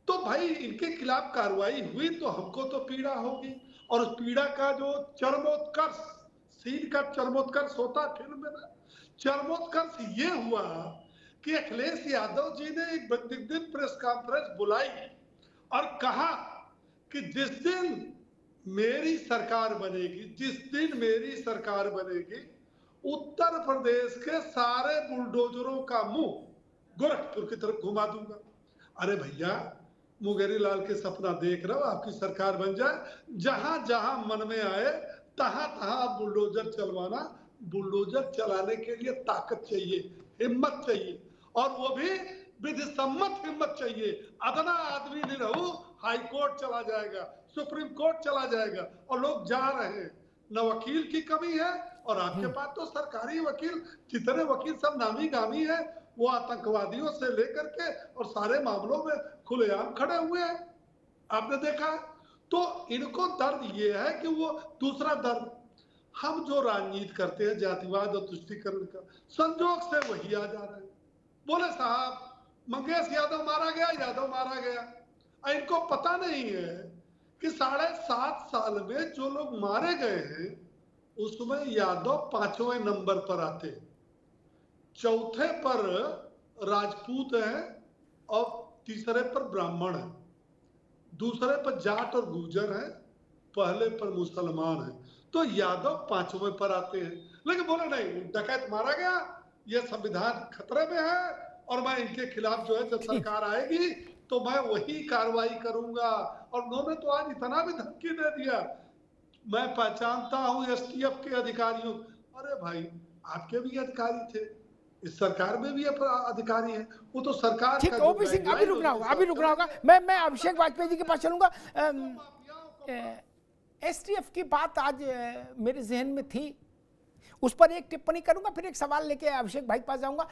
तो भाई इनके खिलाफ कार्रवाई हुई तो हमको तो पीड़ा होगी। और उस पीड़ा का जो चरमोत्कर्ष, सीन का चरमोत्कर्ष होता फिल्म में ना, चरमोत्कर्ष ये हुआ कि अखिलेश यादव जी ने एक दिन प्रेस कॉन्फ्रेंस बुलाई और कहा कि जिस दिन मेरी सरकार बनेगी, जिस दिन मेरी सरकार बनेगी, उत्तर प्रदेश के सारे बुलडोजरों का मुंह गोरखपुर की तरफ घुमा दूंगा। अरे भैया, मुंगेरी लाल के सपना देख रहे हो, आपकी सरकार बन जाए, जहां जहां मन में आए तहां तहां बुलडोजर चलवाना। बुलडोजर चलाने के लिए ताकत चाहिए, हिम्मत चाहिए, और वो भी विधि सम्मत हिम्मत चाहिए। अदना आदमी नहीं रहू, हाई कोर्ट चला जाएगा, सुप्रीम कोर्ट चला जाएगा, और लोग जा रहे हैं। न वकील की कमी है, और आपके पास तो सरकारी वकील, जितने वकील सब नामी गामी है, वो आतंकवादियों से लेकर के और सारे मामलों में खुलेआम खड़े हुए हैं, आपने देखा। तो इनको दर्द ये है कि वो दूसरा दर्द, हम जो राजनीति करते हैं जातिवाद और तुष्टीकरण का, संजोग से वही आ जा रहे हैं। बोले साहब मंगेश यादव मारा गया, यादव मारा गया। इनको पता नहीं है कि 7.5 साल में जो लोग मारे गए हैं उसमें यादव 5वें नंबर पर आते हैं, चौथे पर राजपूत है और तीसरे पर ब्राह्मण है, दूसरे पर जाट और गुर्जर है, पहले पर मुसलमान है। तो यादव 5वें पर आते हैं। लेकिन बोले नहीं, डकैत मारा गया, ये संविधान खतरे में है, और मैं इनके खिलाफ जो है जब सरकार आएगी तो मैं वही कार्रवाई करूंगा। और उन्होंने तो आज इतना भी धमकी दे दिया, मैं पहचानता हूं एसटीएफ के अधिकारियों। अरे भाई, आपके भी अधिकारी थे, इस सरकार में भी अधिकारी हैं, वो तो सरकार ठीक। ओपी सिंह अभी रुकना होगा। मैं अभिषेक वाजपेयी जी के पास चलूंगा। एसटीएफ की बात आज मेरे जहन में थी, उस पर एक टिप्पणी करूंगा, फिर एक सवाल लेके अभिषेक भाई के पास जाऊंगा।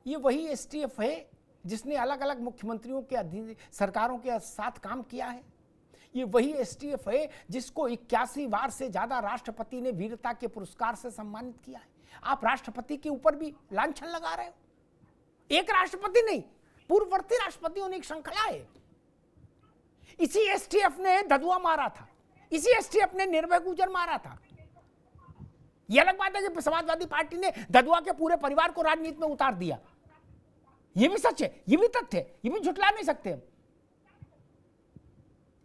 ये वही एसटीएफ है जिसने अलग अलग मुख्यमंत्रियों के अधीन सरकारों के साथ काम किया है। ये वही एसटीएफ है जिसको 81 बार से ज्यादा राष्ट्रपति ने वीरता के पुरस्कार से सम्मानित किया है। आप राष्ट्रपति के ऊपर भी लांछन लगा रहे हो। एक राष्ट्रपति नहीं, पूर्ववर्ती राष्ट्रपतियों ने एक श्रृंखला है। इसी एसटीएफ ने ददुआ मारा था, इसी एसटीएफ ने निर्भय गुर्जर मारा था। यह अलग बात है कि समाजवादी पार्टी ने ददुआ के पूरे परिवार को राजनीति में उतार दिया। यह भी सच है, यह भी तथ्य है, यह भी झुठला नहीं सकते हम।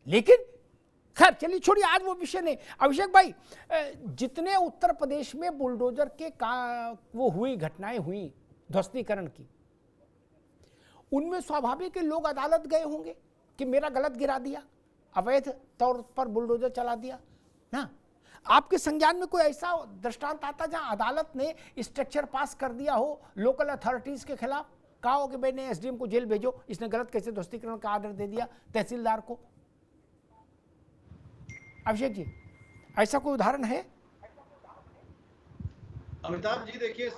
लेकिन खैर चलिए छोड़िए, आज वो विषय नहीं। अभिषेक भाई, जितने उत्तर प्रदेश में बुलडोजर के वो हुई घटनाएं हुई ध्वस्तीकरण की, उनमें स्वाभाविक लोग अदालत गए होंगे कि मेरा गलत गिरा दिया, अवैध तौर पर बुलडोजर चला दिया ना। आपके संज्ञान में कोई ऐसा दृष्टांत आता जहां अदालत ने स्ट्रक्चर पास कर दिया हो लोकल अथॉरिटीज के खिलाफ, कहा हो कि मैंने एसडीएम को जेल भेजो, इसने गलत कैसे ध्वस्तीकरण का आर्डर दे दिया तहसीलदार को? अभिषेक जी, ऐसा कोई उदाहरण है? अमिताभ जी देखिए,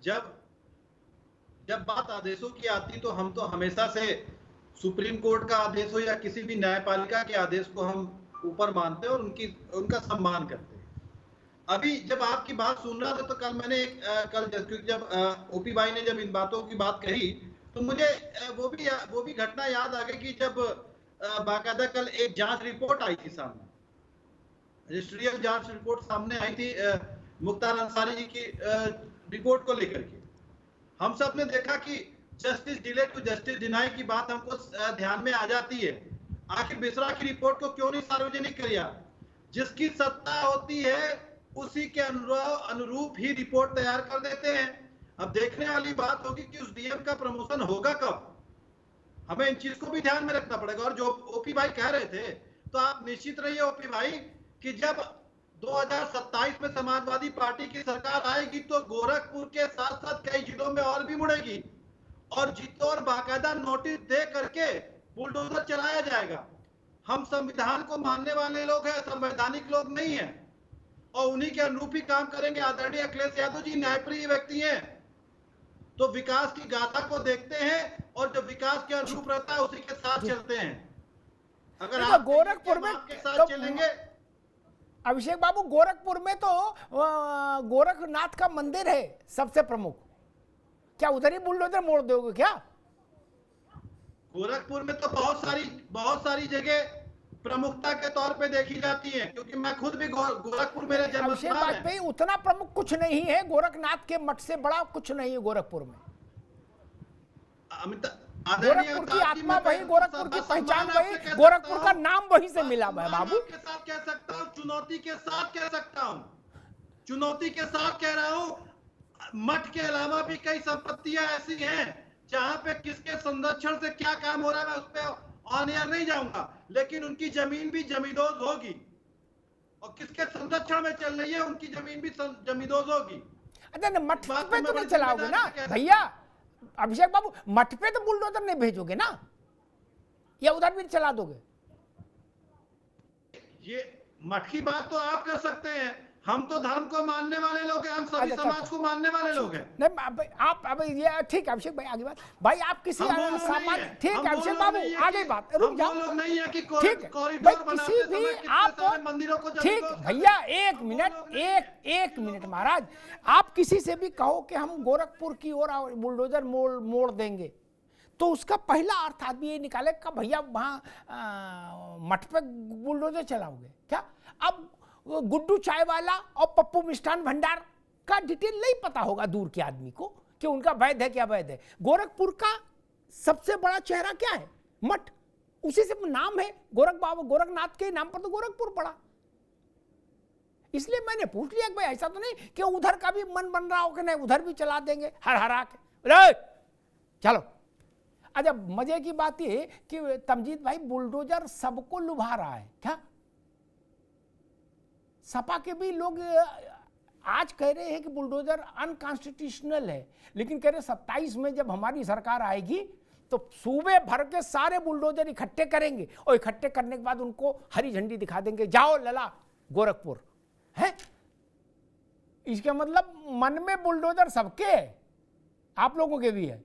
जब बात आदेशों की आती तो हम तो हमेशा से सुप्रीम कोर्ट का आदेश हो या किसी भी न्यायपालिका के आदेश को हम ऊपर मानते हैं और उनका सम्मान करते हैं। अभी जब आपकी बात सुन रहा था तो कल मैंने क्योंकि जब ओपी भाई ने जब इन बातों की बात कही तो मुझे वो भी घटना याद आ गई कि जब बाकायदा कल एक जांच रिपोर्ट आई थी सामने, रजिस्ट्रियल जांच रिपोर्ट सामने आई थी मुख्तार अंसारी जी की रिपोर्ट को लेकर के। हम सब ने देखा कि justice delay to justice deny की बात हमको ध्यान में आ जाती है। आखिर बिसरा की रिपोर्ट को क्यों नहीं सार्वजनिक किया? जिसकी सत्ता होती है उसी के अनुरूप ही रिपोर्ट तैयार कर देते हैं। अब देखने वाली बात होगी कि उस डीएम का प्रमोशन होगा कब, हमें इन चीज को भी ध्यान में रखना पड़ेगा। और जो ओपी भाई कह रहे थे, तो आप निश्चित रहिए ओपी भाई कि जब 2027 में समाजवादी पार्टी की सरकार आएगी तो गोरखपुर के साथ साथ कई जिलों में और भी मुड़ेगी, और जितों और बाकायदा नोटिस दे करके बुलडोजर चलाया जाएगा। हम संविधान को मानने वाले लोग हैं, संवैधानिक लोग नहीं हैं, और उन्हीं के अनुरूप ही काम करेंगे। आदरणीय अखिलेश यादव जी न्यायप्रिय व्यक्ति हैं, तो विकास की गाथा को देखते हैं और जो विकास के अनुरूप रहता है उसी के साथ चलते हैं। अगर आप गोरखपुर में के साथ चलेंगे, अभिषेक बाबू, गोरखपुर में तो गोरखनाथ का मंदिर है सबसे प्रमुख, क्या उधर ही बुलडोजर मोड़ दोगे क्या? गोरखपुर में तो बहुत सारी जगह प्रमुखता के तौर पे देखी जाती है, क्योंकि मैं खुद भी गोरखपुर मेरे जन्मस्थान है। उतना प्रमुख कुछ नहीं है, गोरखनाथ के मठ से बड़ा कुछ नहीं है गोरखपुर में। गोरखपुर की आत्मा वही, गोरखपुर की पहचान वही, गोरखपुर का नाम वही से मिला है बाबू। के साथ कह सकता हूँ, चुनौती के साथ कह सकता हूँ, चुनौती के साथ कह रहा हूँ। मठ के अलावा भी कई संपत्तियां ऐसी हैं जहां पे किसके संरक्षण से क्या काम हो रहा है मैं उस पर ऑन एयर नहीं जाऊंगा, लेकिन उनकी जमीन भी जमींदोज होगी, और किसके संरक्षण में चल रही है उनकी जमीन भी जमींदोज होगी। अच्छा ना, मठ बात पे तो तो मैं नहीं बड़ी चलाओगे ना जिम्मेदारी से कह रहा भैया, अभिषेक बाबू, मठ पे तो बुलडोजर नहीं भेजोगे ना, या उधर भी चला दोगे? ये मठ की बात तो आप कर सकते हैं, हम तो धर्म को मानने वाले लोग हैं, हम सभी अच्छा, समाज को मानने वाले लोग हैं। नहीं आप अब ये ठीक है अभिषेक भाई, आगे बात भाई, आप किसी हम वो लोग नहीं सामान्य, हैं। ठीक हम है वो अभिषेक लोग बाबू, नहीं हैं आगे कि- बात, हम रुक वो जाओ, लोग नहीं है कि ठीक है कॉरिडोर भाई, बनाते किसी समय भी कितने आप, सारे मंदिरों को ठीक जमींदोज कर भैया, देते। एक मिनट, एक मिनट महाराज, आप किसी से भी कहो कि हम गोरखपुर की ओर बुलडोजर मोड़ देंगे, तो उसका पहला अर्थ आदमी ये निकाले कि भैया वहाँ मठ पे बुलडोजर चलाओगे क्या? अब गुड्डू चाय वाला और पप्पू मिष्ठान भंडार का डिटेल नहीं पता होगा दूर के आदमी को कि उनका वैध है क्या वैध है। गोरखपुर का सबसे बड़ा चेहरा क्या है? मठ, उसी से नाम है, गोरखनाथ के नाम पर तो गोरखपुर पड़ा। इसलिए मैंने पूछ लिया कि भाई ऐसा तो नहीं कि उधर का भी मन बन रहा हो कि नहीं उधर भी चला देंगे हर हरा के, चलो। अच्छा, मजे की बात ये कि तमजीद भाई, बुलडोजर सबको लुभा रहा है क्या? सपा के भी लोग आज कह रहे हैं कि बुलडोजर अनकॉन्स्टिट्यूशनल है, लेकिन कह रहे 27 में जब हमारी सरकार आएगी तो सूबे भर के सारे बुलडोजर इकट्ठे करेंगे, और इकट्ठे करने के बाद उनको हरी झंडी दिखा देंगे, जाओ लला गोरखपुर है। इसका मतलब मन में बुलडोजर सबके है, आप लोगों के भी है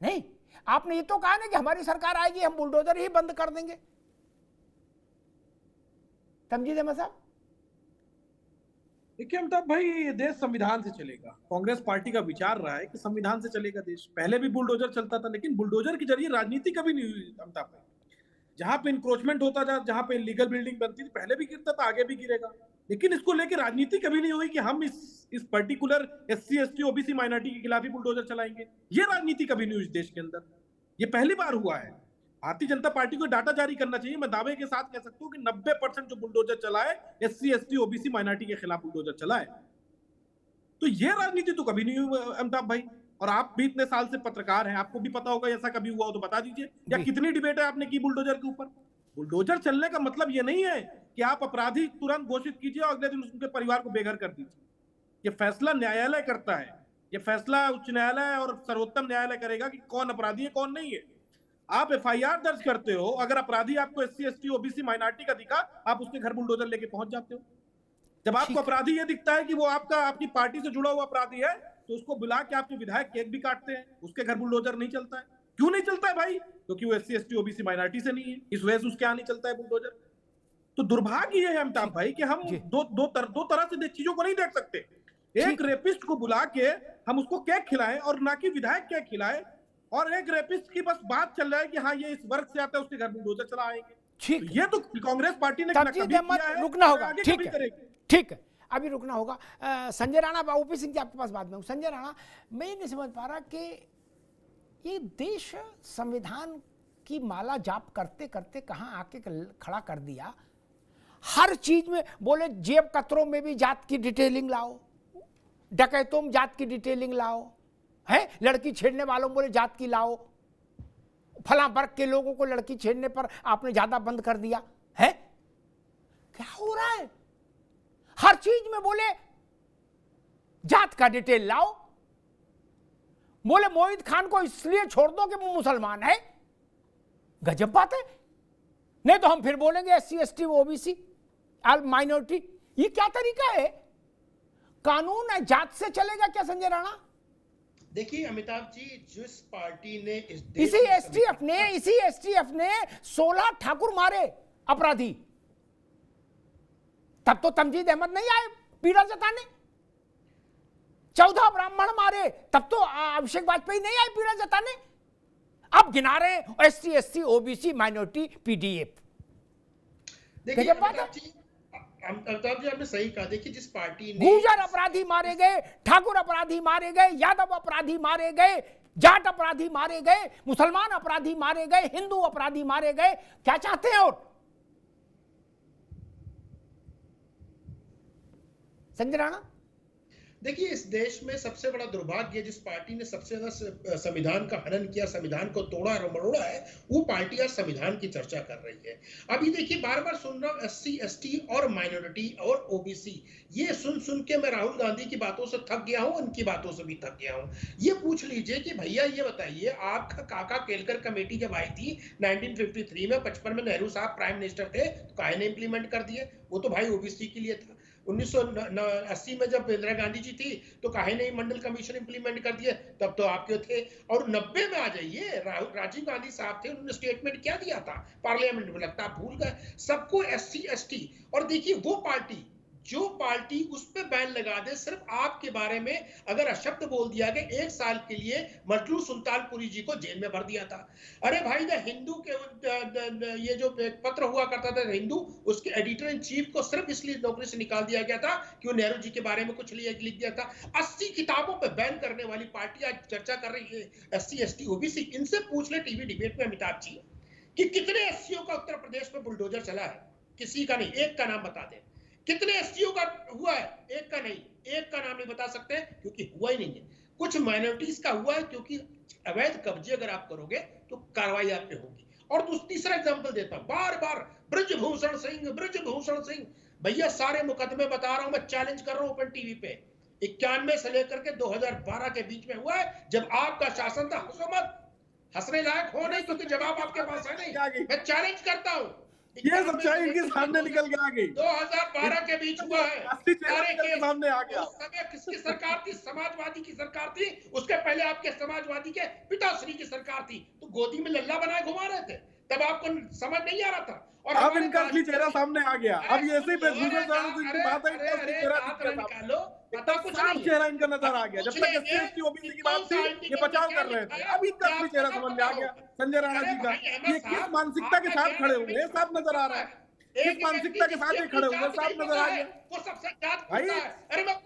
नहीं? आपने ये तो कहा ना कि हमारी सरकार आएगी हम बुलडोजर ही बंद कर देंगे। तमजीद अहमद साहब, देखिए अमिताभ भाई, ये देश संविधान से चलेगा। कांग्रेस पार्टी का विचार रहा है कि संविधान से चलेगा देश। पहले भी बुलडोजर चलता था, लेकिन बुलडोजर के जरिए राजनीति कभी नहीं हुई अमिताभ भाई। जहां पे इंक्रोचमेंट होता था, जहां पे लीगल बिल्डिंग बनती थी, पहले भी गिरता था, आगे भी गिरेगा, लेकिन इसको लेकर राजनीति कभी नहीं हुई कि हम इस particular SC ST OBC minority के खिलाफ ही बुलडोजर चलाएंगे। ये राजनीति कभी नहीं हुई इस देश के अंदर, ये पहली बार हुआ है। भारतीय जनता पार्टी को डाटा जारी करना चाहिए। मैं दावे के साथ कह सकता हूं कि 90% जो बुलडोजर चला है SC ST OBC माइनॉरिटी के खिलाफ बुलडोजर चला है। तो ये राजनीति तो कभी नहीं हुई अमिताभ भाई। और आप भी इतने साल से पत्रकार हैं, आपको भी पता होगा ऐसा कभी हुआ हो तो बता दीजिए, या कितनी डिबेट है आपने की बुलडोजर के ऊपर। बुलडोजर चलने का मतलब ये नहीं है कि आप अपराधी तुरंत घोषित कीजिए और अगले दिन उनके परिवार को बेघर कर दीजिए। ये फैसला न्यायालय करता है, ये फैसला उच्च न्यायालय और सर्वोत्तम न्यायालय करेगा कि कौन अपराधी है कौन नहीं है। आप FIR दर्ज करते हो, अगर अपराधी आपको SC ST OBC माइनॉरिटी का दिखा, आप उसके घर बुलडोजर लेके पहुंच जाते हो। जब आपको अपराधी ये दिखता है कि वो आपकी पार्टी से जुड़ा हुआ अपराधी है, तो उसको बुला के आपके विधायक केक भी काटते हैं, उसके घर बुलडोजर नहीं चलता है। क्यों नहीं चलता है भाई? क्योंकि वो SC ST OBC माइनॉरिटी से नहीं है, इस वजह से उसके यहाँ नहीं चलता है बुलडोजर। तो दुर्भाग्य ये है अमिताभ भाई कि हम दो तरह से चीजों को नहीं देख सकते। एक रेपिस्ट को बुला के हम उसको केक खिलाएं और ना कि विधायक केक खिलाए, और एक रेपिस्ट की बस बात चल रहा है कि हाँ ये इस वर्ग से आता है उसके घर बुलडोजर चला आएंगे। तो ये तो कांग्रेस पार्टी ने रुकना होगा, ठीक है, ठीक है, अभी रुकना होगा। संजय राणा, OP सिंह जी आपके पास बाद में। संजय राणा, मैं ये नहीं समझ पा रहा कि ये देश संविधान की माला जाप करते करते कहाँ आके खड़ा कर दिया। हर चीज में बोले जेब कतरों में भी जात की डिटेलिंग लाओ, डकैतों में जात की डिटेलिंग लाओ, है लड़की छेड़ने वालों बोले जात की लाओ, फला वर्ग के लोगों को लड़की छेड़ने पर आपने ज्यादा बंद कर दिया है। क्या हो रहा है? हर चीज में बोले जात का डिटेल लाओ, बोले मोहित खान को इसलिए छोड़ दो कि वो मुसलमान है। गजब बात है। नहीं तो हम फिर बोलेंगे SC ST OBC माइनॉरिटी। ये क्या तरीका है? कानून है जात से चलेगा क्या संजय राणा? देखिए अमिताभ जी, जिस पार्टी ने इसी STF ने 16 ठाकुर मारे अपराधी, तब तो तमजीद अहमद नहीं आए पीड़ा जताने। 14 ब्राह्मण मारे, तब तो अभिषेक वाजपेयी नहीं आए पीड़ा जताने। अब गिना रहे हैं SC ST OBC minority PDF। देखिए अमिताभ जी आपने सही कहा। देखिए जिस पार्टी ने गुर्जर अपराधी मारे गए, ठाकुर अपराधी मारे गए, यादव अपराधी मारे गए, जाट अपराधी मारे गए, मुसलमान अपराधी मारे गए, हिंदू अपराधी मारे गए, क्या चाहते हैं? और संजय राणा, देखिए, इस देश में सबसे बड़ा दुर्भाग्य जिस पार्टी ने सबसे ज्यादा संविधान का हनन किया, संविधान को तोड़ा और मरोड़ा है, वो पार्टी आज संविधान की चर्चा कर रही है। अभी देखिए, बार बार सुन रहा हूँ एससी एसटी और माइनॉरिटी और ओबीसी, ये सुन सुन के मैं राहुल गांधी की बातों से थक गया हूं, उनकी बातों से भी थक गया हूं। ये पूछ लीजिए कि भैया ये बताइए, आपका काका केलकर कमेटी जब आई थी 1953 में, 55 में नेहरू साहब प्राइम मिनिस्टर थे, तो काहे ने इंप्लीमेंट कर दिए? वो तो भाई ओबीसी के लिए था। 1980 में जब इंदिरा गांधी जी थी तो काहे नहीं मंडल कमीशन इंप्लीमेंट कर दिए? तब तो आपके थे। और 90 में आ जाइए, राजीव गांधी साहब थे, उन्होंने स्टेटमेंट क्या दिया था पार्लियामेंट में? लगता आप भूल गए। सबको एससी एसटी, और देखिए वो पार्टी जो पार्टी उस पे बैन लगा दे, सिर्फ आपके बारे में अगर अशब्द बोल दिया गया, 1 साल के लिए मजलू सुल्तानपुरी जी को जेल में भर दिया था। अरे भाई, द हिंदू के ये जो पत्र हुआ करता था हिंदू, उसके एडिटर इन चीफ को सिर्फ इसलिए नौकरी से निकाल दिया गया था कि वो नेहरू जी के बारे में कुछ लिख दिया था। 80 किताबों पे बैन करने वाली पार्टी आज चर्चा कर रही है एससी एसटी ओबीसी। इनसे पूछ ले टीवी डिबेट में अमिताभ जी कि कितने एससीओ का उत्तर प्रदेश में बुलडोजर चला है? किसी का नहीं, एक का नाम बता दे। कितने एसटीओ का हुआ है? एक का नहीं, एक का नाम नहीं बता सकते क्योंकि हुआ ही नहीं है। कुछ माइनॉरिटीज का हुआ है क्योंकि अवैध कब्जे अगर आप करोगे तो कार्रवाई आप पे होगी। और तीसरा एग्जांपल देता हूं, बार बार ब्रजभूषण सिंह, भैया सारे मुकदमे बता रहा हूं, मैं चैलेंज कर रहा हूं ओपन टीवी पे। 91 से लेकर के 2012 के बीच में हुआ है, जब आपका शासन था। हंसो मत, हंसने लायक हो नहीं क्योंकि जवाब आपके पास है नहीं। मैं चैलेंज करता हूं, ये सच्चाई इनके सामने निकल के आ गई। 2012 के बीच हुआ है, के सामने आ गया। उस समय किसकी सरकार थी? समाजवादी की सरकार थी। उसके पहले आपके समाजवादी के पिताश्री की सरकार थी, तो गोदी में लल्ला बनाए घुमा रहे थे, तब आपको समझ नहीं आ रहा था। और अब इनका असली चेहरा सामने आ गया। अब ये ऐसे ही ब्रजभूषण की बात है, साफ चेहरा इनका नजर आ गया। जब तक एससी एसटी ओबीसी की बात थी, ये बचाव कर रहे थे। अब इनका असली चेहरा समझ में आ गया संजय राणा जी का। ये किस मानसिकता के साथ खड़े हुए हैं, साफ नजर आ रहा है। किस मानसिकता के साथ ये खड़े हुए, साफ नजर आ गया। भाई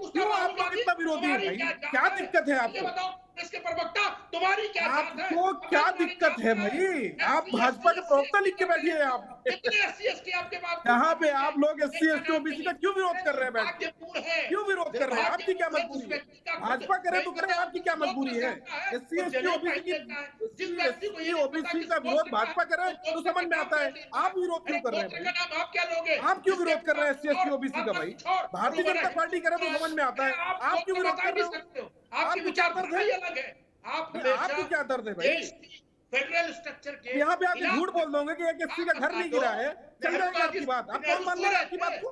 क्यों आप लोग इतना विरोधी हैं? भाई क्या दिक्कत है आपको? इसके प्रवक्ता तुम्हारी क्या आपको क्या दिक्कत है भाई? आप भाजपा के प्रवक्ता लिख के बैठिए। आप यहाँ पे आप लोग एससी एसटी ओबीसी का क्यों विरोध कर रहे हैं? बैठ क्यों विरोध कर रहे हैं? आपकी क्या मजबूरी है? भाजपा करे तो करे, आपकी क्या मजबूरी है? एससी एसटी ओबीसी का विरोध भाजपा करे तो समझ में आता है। आप विरोध क्यों कर रहे हैं? आप क्यों विरोध कर रहे हैं एससी एसटी ओबीसी का? भाई भारतीय जनता पार्टी करे तो समझ में आता है। आप क्यों विरोध कर रहे हो? आपकी विचार दर्द है, आपको क्या दर्द है भाई? फेडरल स्ट्रक्चर के यहाँ पे आके झूठ बोल दोगे कि एक एससी का घर नहीं गिरा है, चल जाएगी आपकी बात। आप कौन मान रहे हैं आपकी बात को?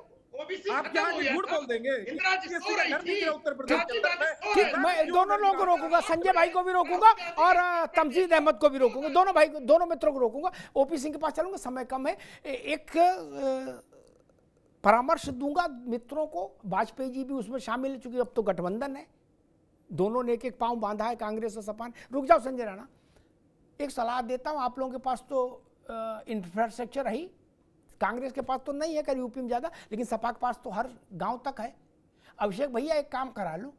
आप क्या झूठ बोल देंगे किसी का घर नहीं गिरा उत्तर प्रदेश के अंदर? ठीक, मैं दोनों लोगों को रोकूंगा, संजय भाई को भी रोकूंगा और तमजीद अहमद को भी रोकूंगा। दोनों भाई को, दोनों मित्रों को रोकूंगा। ओपी सिंह के पास चलूंगा, समय कम है। एक परामर्श दूंगा मित्रों को। वाजपेयी जी भी उसमें शामिल है, चूंकि अब तो गठबंधन है, दोनों ने एक एक पांव बांधा है, कांग्रेस और सपा ने। रुक जाओ संजय राणा, एक सलाह देता हूं। आप लोगों के पास तो इंफ्रास्ट्रक्चर है ही, कांग्रेस के पास तो नहीं है, कहीं यूपी में ज़्यादा, लेकिन सपा के पास तो हर गांव तक है। अभिषेक भैया एक काम करा लो,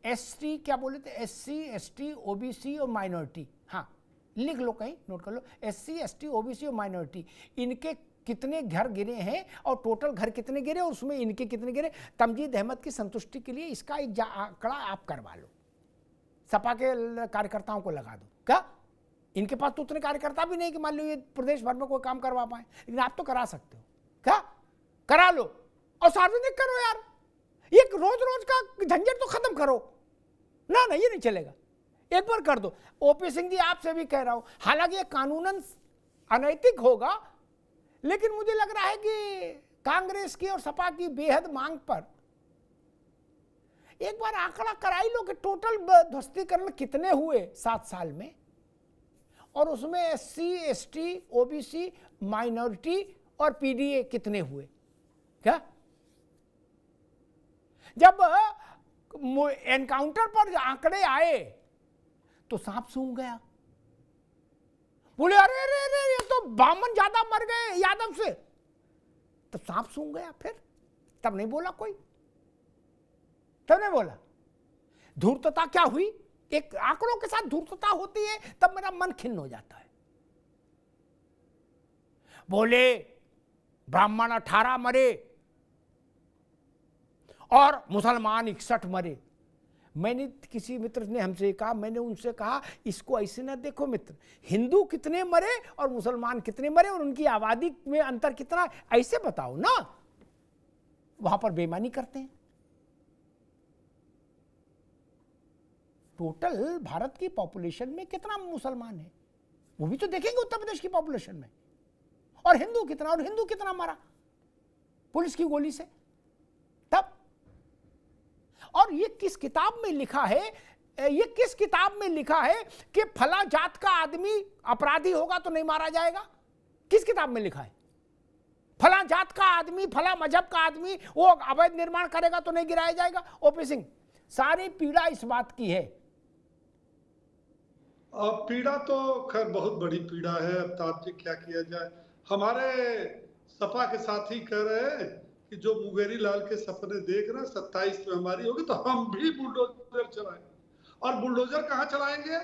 एसटी क्या बोले थे? एससी एसटी ओबीसी और माइनॉरिटी, हाँ लिख लो, कहीं नोट कर लो। एससी एसटी ओबीसी और माइनॉरिटी, इनके कितने घर गिरे हैं और टोटल घर कितने गिरे और उसमें इनके कितने गिरे, तमजीद अहमद की संतुष्टि के लिए इसका एक आंकड़ा आप करवा लो, सपा के कार्यकर्ताओं को लगा दो। क्या इनके पास तो उतने कार्यकर्ता भी नहीं कि मान लो ये प्रदेश भर में कोई काम करवा पाए, लेकिन आप तो करा सकते हो। क्या करा लो और सार्वजनिक करो यार, ये रोज रोज का झंझट तो खत्म करो ना। नहीं ये नहीं चलेगा, एक बार कर दो। ओपी सिंह जी आपसे भी कह रहा हूं, हालांकि ये कानूनन अनैतिक होगा, लेकिन मुझे लग रहा है कि कांग्रेस की और सपा की बेहद मांग पर एक बार आंकड़ा कराई लो कि टोटल ध्वस्तीकरण कितने हुए 7 साल में, और उसमें एससी एसटी ओबीसी माइनॉरिटी और पीडीए कितने हुए। क्या जब एनकाउंटर पर आंकड़े आए तो सांप सूंघ गया, बोले अरे अरे अरे ये तो बामन ज्यादा मर गए यादव से, तब सांप सूंघ गया। फिर तब नहीं बोला कोई, तब नहीं बोला। धूर्तता क्या हुई? एक आंकड़ों के साथ धूर्तता होती है, तब मेरा मन खिन्न हो जाता है। बोले ब्राह्मण 18 मरे और मुसलमान 61 मरे। मैंने किसी मित्र ने हमसे कहा, मैंने उनसे कहा इसको ऐसे ना देखो मित्र, हिंदू कितने मरे और मुसलमान कितने मरे और उनकी आबादी में अंतर कितना, ऐसे बताओ ना। वहां पर बेईमानी करते हैं। टोटल भारत की पॉपुलेशन में कितना मुसलमान है वो भी तो देखेंगे उत्तर प्रदेश की पॉपुलेशन में, और हिंदू कितना मरा पुलिस की गोली से तब। और ये किस किताब में लिखा है, ये किस किताब में लिखा है कि फला जात का आदमी अपराधी होगा तो नहीं मारा जाएगा? किस किताब में लिखा है? फला जात का आदमी, फला मजहब का आदमी वो अवैध निर्माण करेगा तो नहीं गिराया जाएगा? ओपी सिंह, सारी पीड़ा इस बात की है। पीड़ा तो खैर बहुत बड़ी पीड़ा है। अब जी क्या किया जाए। हमारे सपा के साथी कह रहे हैं कि जो मुंगेरी लाल के सपने देख रहे हैं 27 में हमारी होगी तो हम भी बुलडोजर चलाएंगे। और बुलडोजर कहाँ चलाएंगे?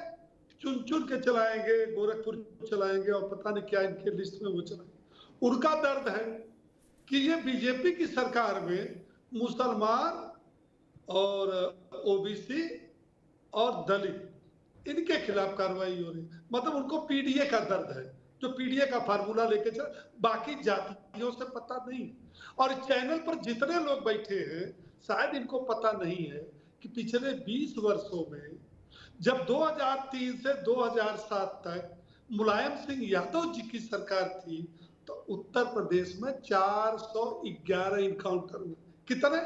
चुन चुन के चलाएंगे, गोरखपुर चलाएंगे और पता नहीं क्या इनके लिस्ट में वो चलाएंगे। उनका दर्द है कि ये बीजेपी की सरकार में मुसलमान और ओबीसी और दलित इनके खिलाफ कार्रवाई हो रही। मतलब उनको पीडीए का दर्द है, जो पीडीए का फार्मूला लेके चल, बाकी जातियों से पता नहीं। और चैनल पर जितने लोग बैठे हैं शायद इनको पता नहीं है कि पिछले 20 वर्षों में जब 2003 से 2007 तक मुलायम सिंह यादव जी की सरकार थी तो उत्तर प्रदेश में 411 इनकाउंटर हुए। कितने?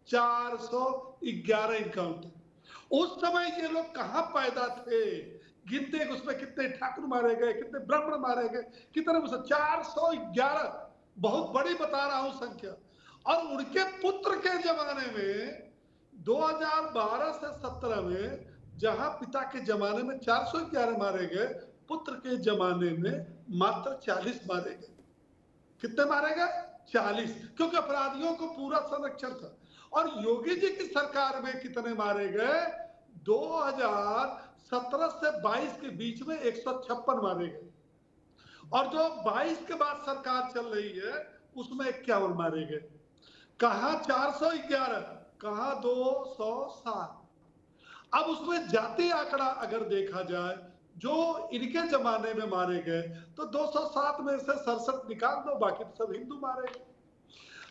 411 इनकाउंटर। उस समय ये लोग कहाँ पैदा थे? गिनते उसमें कितने ठाकुर मारे गए, कितने ब्राह्मण मारे गए, कितने 411, बहुत बड़ी बता रहा हूं संख्या। और उनके पुत्र के जमाने में 2012 से 17 में जहां पिता के जमाने में 411 मारे गए, पुत्र के जमाने में मात्र 40 मारे गए। कितने मारे गए? 40, क्योंकि अपराधियों को पूरा संरक्षण था। और योगी जी की सरकार में कितने मारे गए? 2017 से 22 के बीच में 156 मारे गए। और जो 22 के बाद सरकार चल रही है उसमें 51 मारे गए। कहां 411, कहां 207। अब उसमें जाति आंकड़ा अगर देखा जाए जो इनके जमाने में मारे गए तो 207 में से 67 निकाल दो, बाकी तो सब हिंदू मारे गए।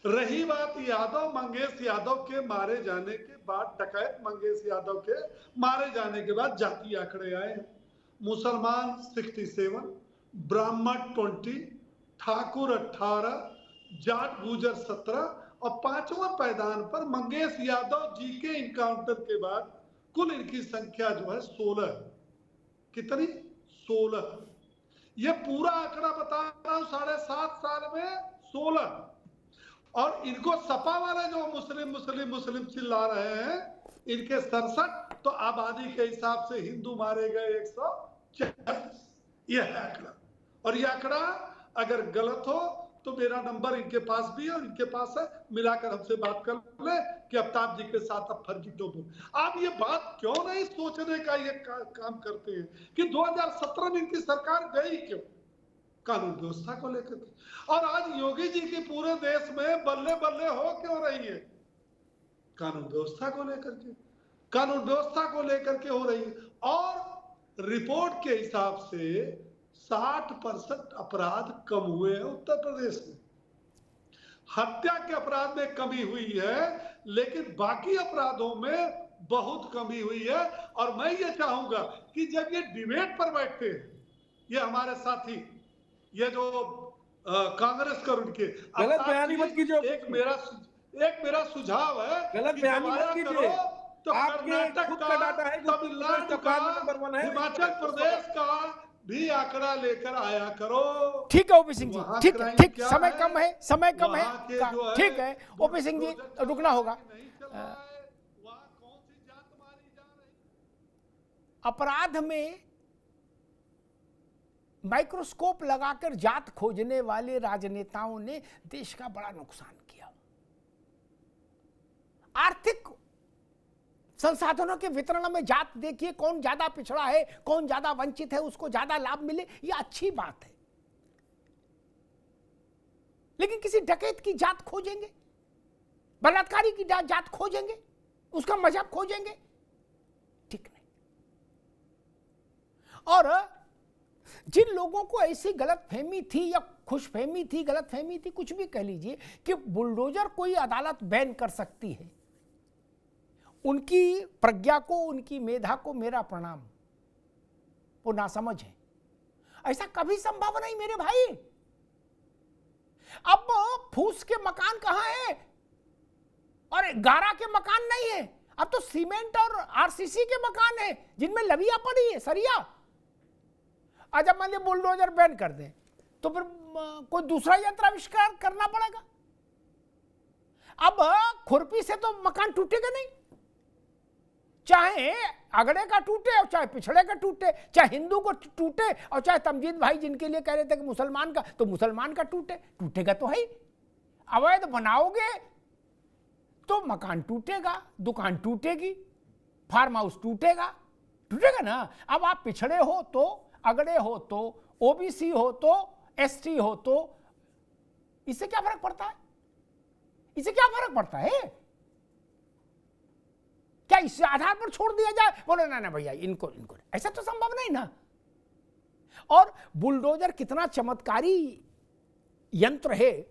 रही बात यादव मंगेश यादव के मारे जाने के बाद, डकैत मंगेश यादव के मारे जाने के बाद जाति आंकड़े आए। मुसलमान 67, ब्राह्मण 20, ठाकुर 18, जाट गुजर 17 और 5वां पैदान पर मंगेश यादव जी के इनकाउंटर के बाद कुल इनकी संख्या जो है 16। कितनी? 16। ये पूरा आंकड़ा बता रहा हूं, 7.5 साल में 16। और इनको सपा वाले जो मुस्लिम मुस्लिम मुस्लिम चिल्ला रहे हैं, इनके 67, तो आबादी के हिसाब से हिंदू मारे गए 140। यह है आंकड़ा। और यह आंकड़ा अगर गलत हो तो मेरा नंबर इनके पास भी है और इनके पास है, मिलाकर हमसे बात कर ले कि अमिताभ जी के साथ अब फर्जी क्यों बोल। आप ये बात क्यों नहीं सोचने का ये काम करते हैं कि 2017 में इनकी सरकार गई क्यों? कानून व्यवस्था को लेकर के। और आज योगी जी की पूरे देश में बल्ले बल्ले हो क्यों रही है? कानून व्यवस्था को लेकर के, कानून व्यवस्था को लेकर के हो रही है। और रिपोर्ट के हिसाब से 60% अपराध कम हुए हैं उत्तर प्रदेश में। हत्या के अपराध में कमी हुई है, लेकिन बाकी अपराधों में बहुत कमी हुई है। और मैं ये चाहूंगा कि जब ये डिबेट पर बैठते हैं, ये हमारे साथी, ये जो कांग्रेस कर उनके गलत बयानी मत कीजिए। एक मेरा सुझाव है, गलत बयानी मत कीजिए। तो कर्नाटक का, तमिलनाडु का, हिमाचल प्रदेश का भी आंकड़ा लेकर आया करो। ठीक है ओपी सिंह जी, ठीक, समय कम है, समय कम है, ठीक है ओपी सिंह जी, रुकना होगा। अपराध में माइक्रोस्कोप लगाकर जात खोजने वाले राजनेताओं ने देश का बड़ा नुकसान किया। आर्थिक संसाधनों के वितरण में जात देखिए, कौन ज्यादा पिछड़ा है, कौन ज्यादा वंचित है, उसको ज्यादा लाभ मिले, ये अच्छी बात है। लेकिन किसी डकैत की जात खोजेंगे? बलात्कारी की जात खोजेंगे, उसका मजहब खोजेंगे, ठीक नहीं। और जिन लोगों को ऐसी गलतफहमी थी या खुशफहमी थी, गलतफहमी थी, कुछ भी कह लीजिए, कि बुलडोजर कोई अदालत बैन कर सकती है, उनकी प्रज्ञा को, उनकी मेधा को मेरा प्रणाम। वो नासमझ है, ऐसा कभी संभव नहीं मेरे भाई। अब फूस के मकान कहां है और गारा के मकान नहीं है, अब तो सीमेंट और आरसीसी के मकान है जिनमें लविया पड़ी है, सरिया। आज मान लीजिए बुलडोजर बैन कर दें तो फिर कोई दूसरा यंत्र आविष्कार करना पड़ेगा। अब खुरपी से तो मकान टूटेगा नहीं, चाहे अगड़े का टूटे और चाहे पिछड़े का टूटे, चाहे हिंदू को टूटे और चाहे तमजीद भाई जिनके लिए कह रहे थे कि मुसलमान का, तो मुसलमान का टूटेगा तो है ही। अवैध बनाओगे तो मकान टूटेगा, दुकान टूटेगी, फार्म हाउस टूटेगा ना। अब आप पिछड़े हो तो, अगड़े हो तो, ओबीसी हो तो, एसटी हो तो, इससे क्या फर्क पड़ता है? इससे क्या फर्क पड़ता है? क्या इस आधार पर छोड़ दिया जाए? बोले ना भैया इनको, ऐसा तो संभव नहीं ना। और बुलडोजर कितना चमत्कारी यंत्र है।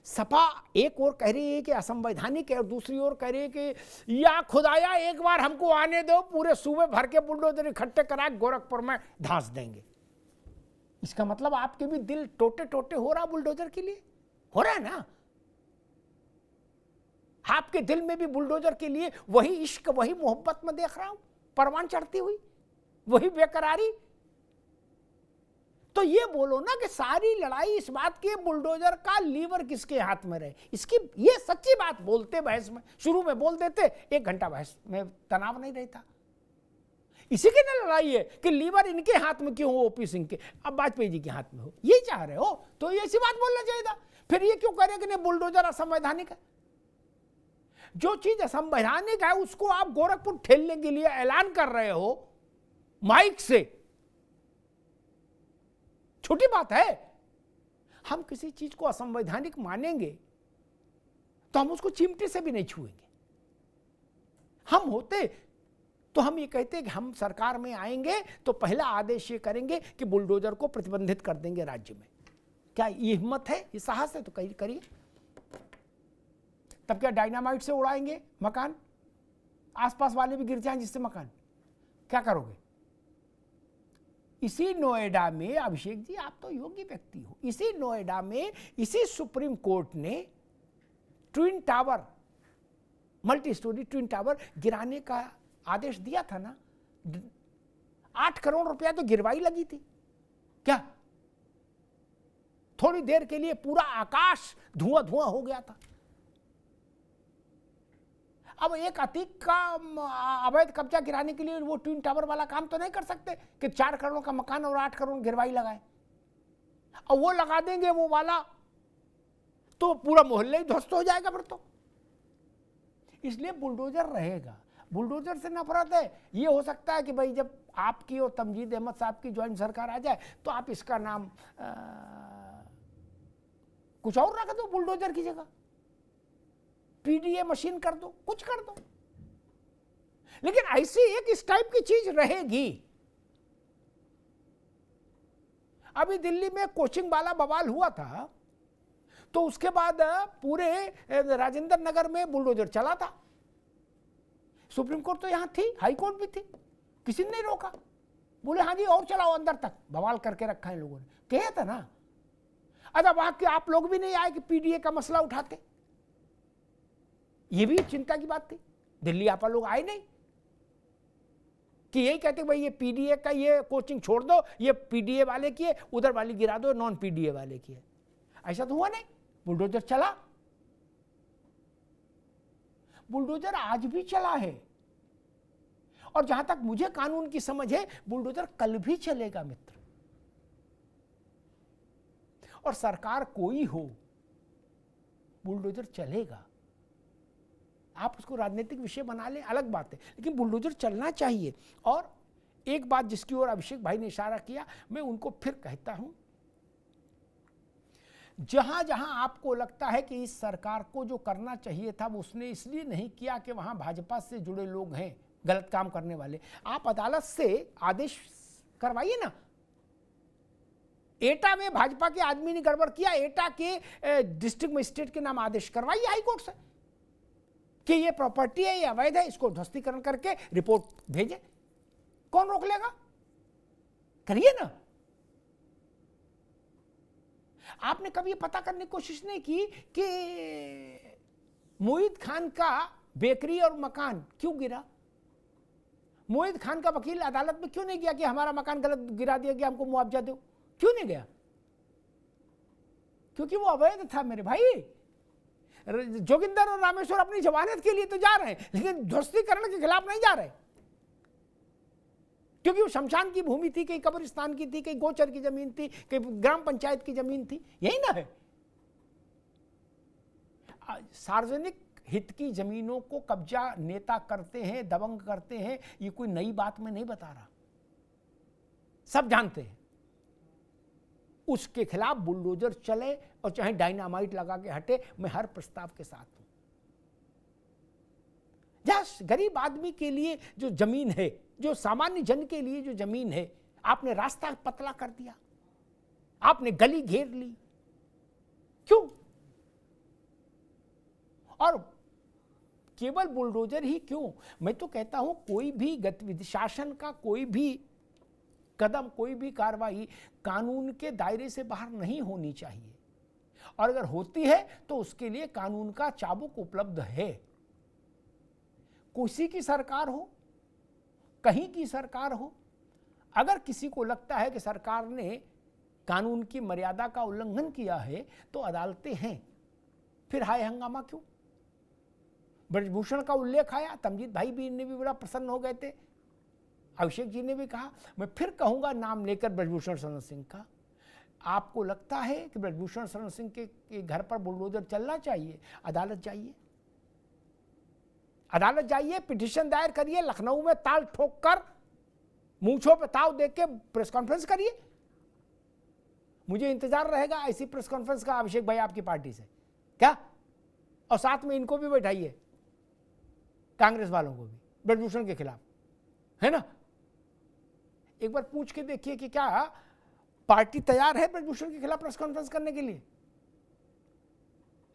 सपा एक ओर कह रही है कि असंवैधानिक है और दूसरी ओर कह रही है कि या खुदाया एक बार हमको आने दो, पूरे सूबे भर के बुलडोजर इकट्ठे करा गोरखपुर में धांस देंगे। इसका मतलब आपके भी दिल टोटे टोटे हो रहा बुलडोजर के लिए, हो रहा है ना? आपके दिल में भी बुलडोजर के लिए वही इश्क, वही मोहब्बत में देख रहा हूं, परवान चढ़ती हुई, वही बेकरारी। तो ये बोलो ना कि सारी लड़ाई इस बात की बुलडोजर का लीवर किसके हाथ में रहे, इसकी ये सच्ची बात बोलते बहस में, शुरू में बोल देते, 1 घंटा बहस में तनाव नहीं रहता। इसी की ना लड़ाई है कि लीवर इनके हाथ में क्यों हो, ओपी सिंह के, अब वाजपेयी जी के हाथ में हो, ये चाह रहे हो तो ये ऐसी बात बोलना चाहिए था। फिर ये क्यों कह रहे कि नहीं बुलडोजर असंवैधानिक है? जो चीज असंवैधानिक है उसको आप गोरखपुर ठेलने के लिए ऐलान कर रहे हो माइक से, छोटी बात है। हम किसी चीज को असंवैधानिक मानेंगे तो हम उसको चिमटे से भी नहीं छुएंगे। हम होते तो हम ये कहते कि हम सरकार में आएंगे तो पहला आदेश ये करेंगे कि बुलडोजर को प्रतिबंधित कर देंगे राज्य में। क्या ये हिम्मत है, ये साहस है? तो करिए। तब क्या डायनामाइट से उड़ाएंगे मकान, आसपास वाले भी गिर जाएं जिससे मकान, क्या करोगे? इसी नोएडा में, अभिषेक जी आप तो योग्य व्यक्ति हो, इसी नोएडा में इसी सुप्रीम कोर्ट ने twin tower, multi storey twin tower गिराने का आदेश दिया था ना। 8 करोड़ रुपया तो गिरवाई लगी थी। क्या थोड़ी देर के लिए पूरा आकाश धुआं धुआं हो गया था। अब एक अतीक का अवैध कब्जा गिराने के लिए वो ट्विन टावर वाला काम तो नहीं कर सकते कि 4 करोड़ का मकान और 8 करोड़ गिरवाई लगाए, और वो लगा देंगे वो वाला तो पूरा मोहल्ला ही ध्वस्त हो जाएगा फिर तो। इसलिए बुलडोजर रहेगा। बुलडोजर से नफरत है। ये हो सकता है कि भाई जब आपकी और तमजीद अहमद साहब की ज्वाइंट सरकार आ जाए तो आप इसका नाम कुछ और रख दो, बुलडोजर की जगह पीडीए मशीन कर दो, कुछ कर दो, लेकिन ऐसी एक इस टाइप की चीज रहेगी। अभी दिल्ली में कोचिंग वाला बवाल हुआ था तो उसके बाद पूरे राजेंद्र नगर में बुलडोजर चला था। सुप्रीम कोर्ट तो यहां थी, हाई कोर्ट भी थी, किसी ने नहीं रोका। बोले हाँ जी और चलाओ अंदर तक, बवाल करके रखा है लोगों ने, कहा था ना। अच्छा वहां के आप लोग भी नहीं आए कि पीडीए का मसला उठाते, ये भी चिंता की बात थी। दिल्ली आप लोग आए नहीं कि यही कहते भाई ये पीडीए का ये कोचिंग छोड़ दो, ये पीडीए वाले की है, उधर वाली गिरा दो, नॉन पीडीए वाले की है। ऐसा तो हुआ नहीं, बुलडोजर चला। बुलडोजर आज भी चला है और जहां तक मुझे कानून की समझ है बुलडोजर कल भी चलेगा मित्र। और सरकार कोई हो बुलडोजर चलेगा। आप उसको राजनीतिक विषय बना लें अलग बात है, लेकिन बुलडोजर चलना चाहिए। और एक बात जिसकी ओर अभिषेक भाई ने इशारा किया, मैं उनको फिर कहता हूं, जहां जहां आपको लगता है कि इस सरकार को जो करना चाहिए था वो उसने इसलिए नहीं किया कि वहां भाजपा से जुड़े लोग हैं, गलत काम करने वाले, आप अदालत से आदेश करवाइए ना। एटा में भाजपा के आदमी ने गड़बड़ किया, एटा के डिस्ट्रिक्ट मजिस्ट्रेट के नाम आदेश करवाइए हाईकोर्ट से कि ये प्रॉपर्टी है, ये अवैध है, इसको ध्वस्तीकरण करके रिपोर्ट भेजे। कौन रोक लेगा? करिए ना। आपने कभी पता करने की कोशिश नहीं की कि मोहित खान का बेकरी और मकान क्यों गिरा? मोहित खान का वकील अदालत में क्यों नहीं गया कि हमारा मकान गलत गिरा दिया गया, हमको मुआवजा दो? क्यों नहीं गया? क्योंकि वो अवैध था मेरे भाई। जोगिंदर और रामेश्वर अपनी जमानत के लिए तो जा रहे हैं, लेकिन ध्वस्तीकरण के खिलाफ नहीं जा रहे, क्योंकि वो शमशान की भूमि थी, कहीं कब्रिस्तान की थी, कहीं गोचर की जमीन थी, कहीं ग्राम पंचायत की जमीन थी। यही ना है। सार्वजनिक हित की जमीनों को कब्जा नेता करते हैं, दबंग करते हैं, ये कोई नई बात मैं नहीं बता रहा, सब जानते हैं। उसके खिलाफ बुलडोजर चले और चाहे डायनामाइट लगा के हटे, मैं हर प्रस्ताव के साथ हूं। जहां गरीब आदमी के लिए जो जमीन है, जो सामान्य जन के लिए जो जमीन है, आपने रास्ता पतला कर दिया, आपने गली घेर ली, क्यों? और केवल बुलडोजर ही क्यों, मैं तो कहता हूं कोई भी गतिविधि, शासन का कोई भी कदम, कोई भी कार्रवाई कानून के दायरे से बाहर नहीं होनी चाहिए, और अगर होती है तो उसके लिए कानून का चाबुक उपलब्ध है। किसी की सरकार हो, कहीं की सरकार हो, अगर किसी को लगता है कि सरकार ने कानून की मर्यादा का उल्लंघन किया है तो अदालतें हैं, फिर हाय हंगामा क्यों? ब्रजभूषण का उल्लेख आया, तमजीद भाई भी ने भी बड़ा प्रसन्न हो गए थे, अभिषेक जी ने भी कहा, मैं फिर कहूंगा नाम लेकर ब्रजभूषण शरण सिंह का। आपको लगता है कि ब्रजभूषण शरण सिंह के घर पर बुलडोजर चलना चाहिए? अदालत जाइए, अदालत जाइए, पिटीशन दायर करिए, लखनऊ में ताल ठोक कर मूंछों पे ताव देख के प्रेस कॉन्फ्रेंस करिए। मुझे इंतजार रहेगा ऐसी प्रेस कॉन्फ्रेंस का अभिषेक भाई आपकी पार्टी से, क्या? और साथ में इनको भी बैठाइए, कांग्रेस वालों को भी ब्रजभूषण के खिलाफ, है ना? एक बार पूछ के देखिए कि क्या पार्टी तैयार है ब्रजभूषण के खिलाफ प्रेस कॉन्फ्रेंस करने के लिए?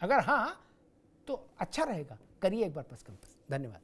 अगर हाँ तो अच्छा रहेगा, करिए एक बार प्रेस कॉन्फ्रेंस। धन्यवाद।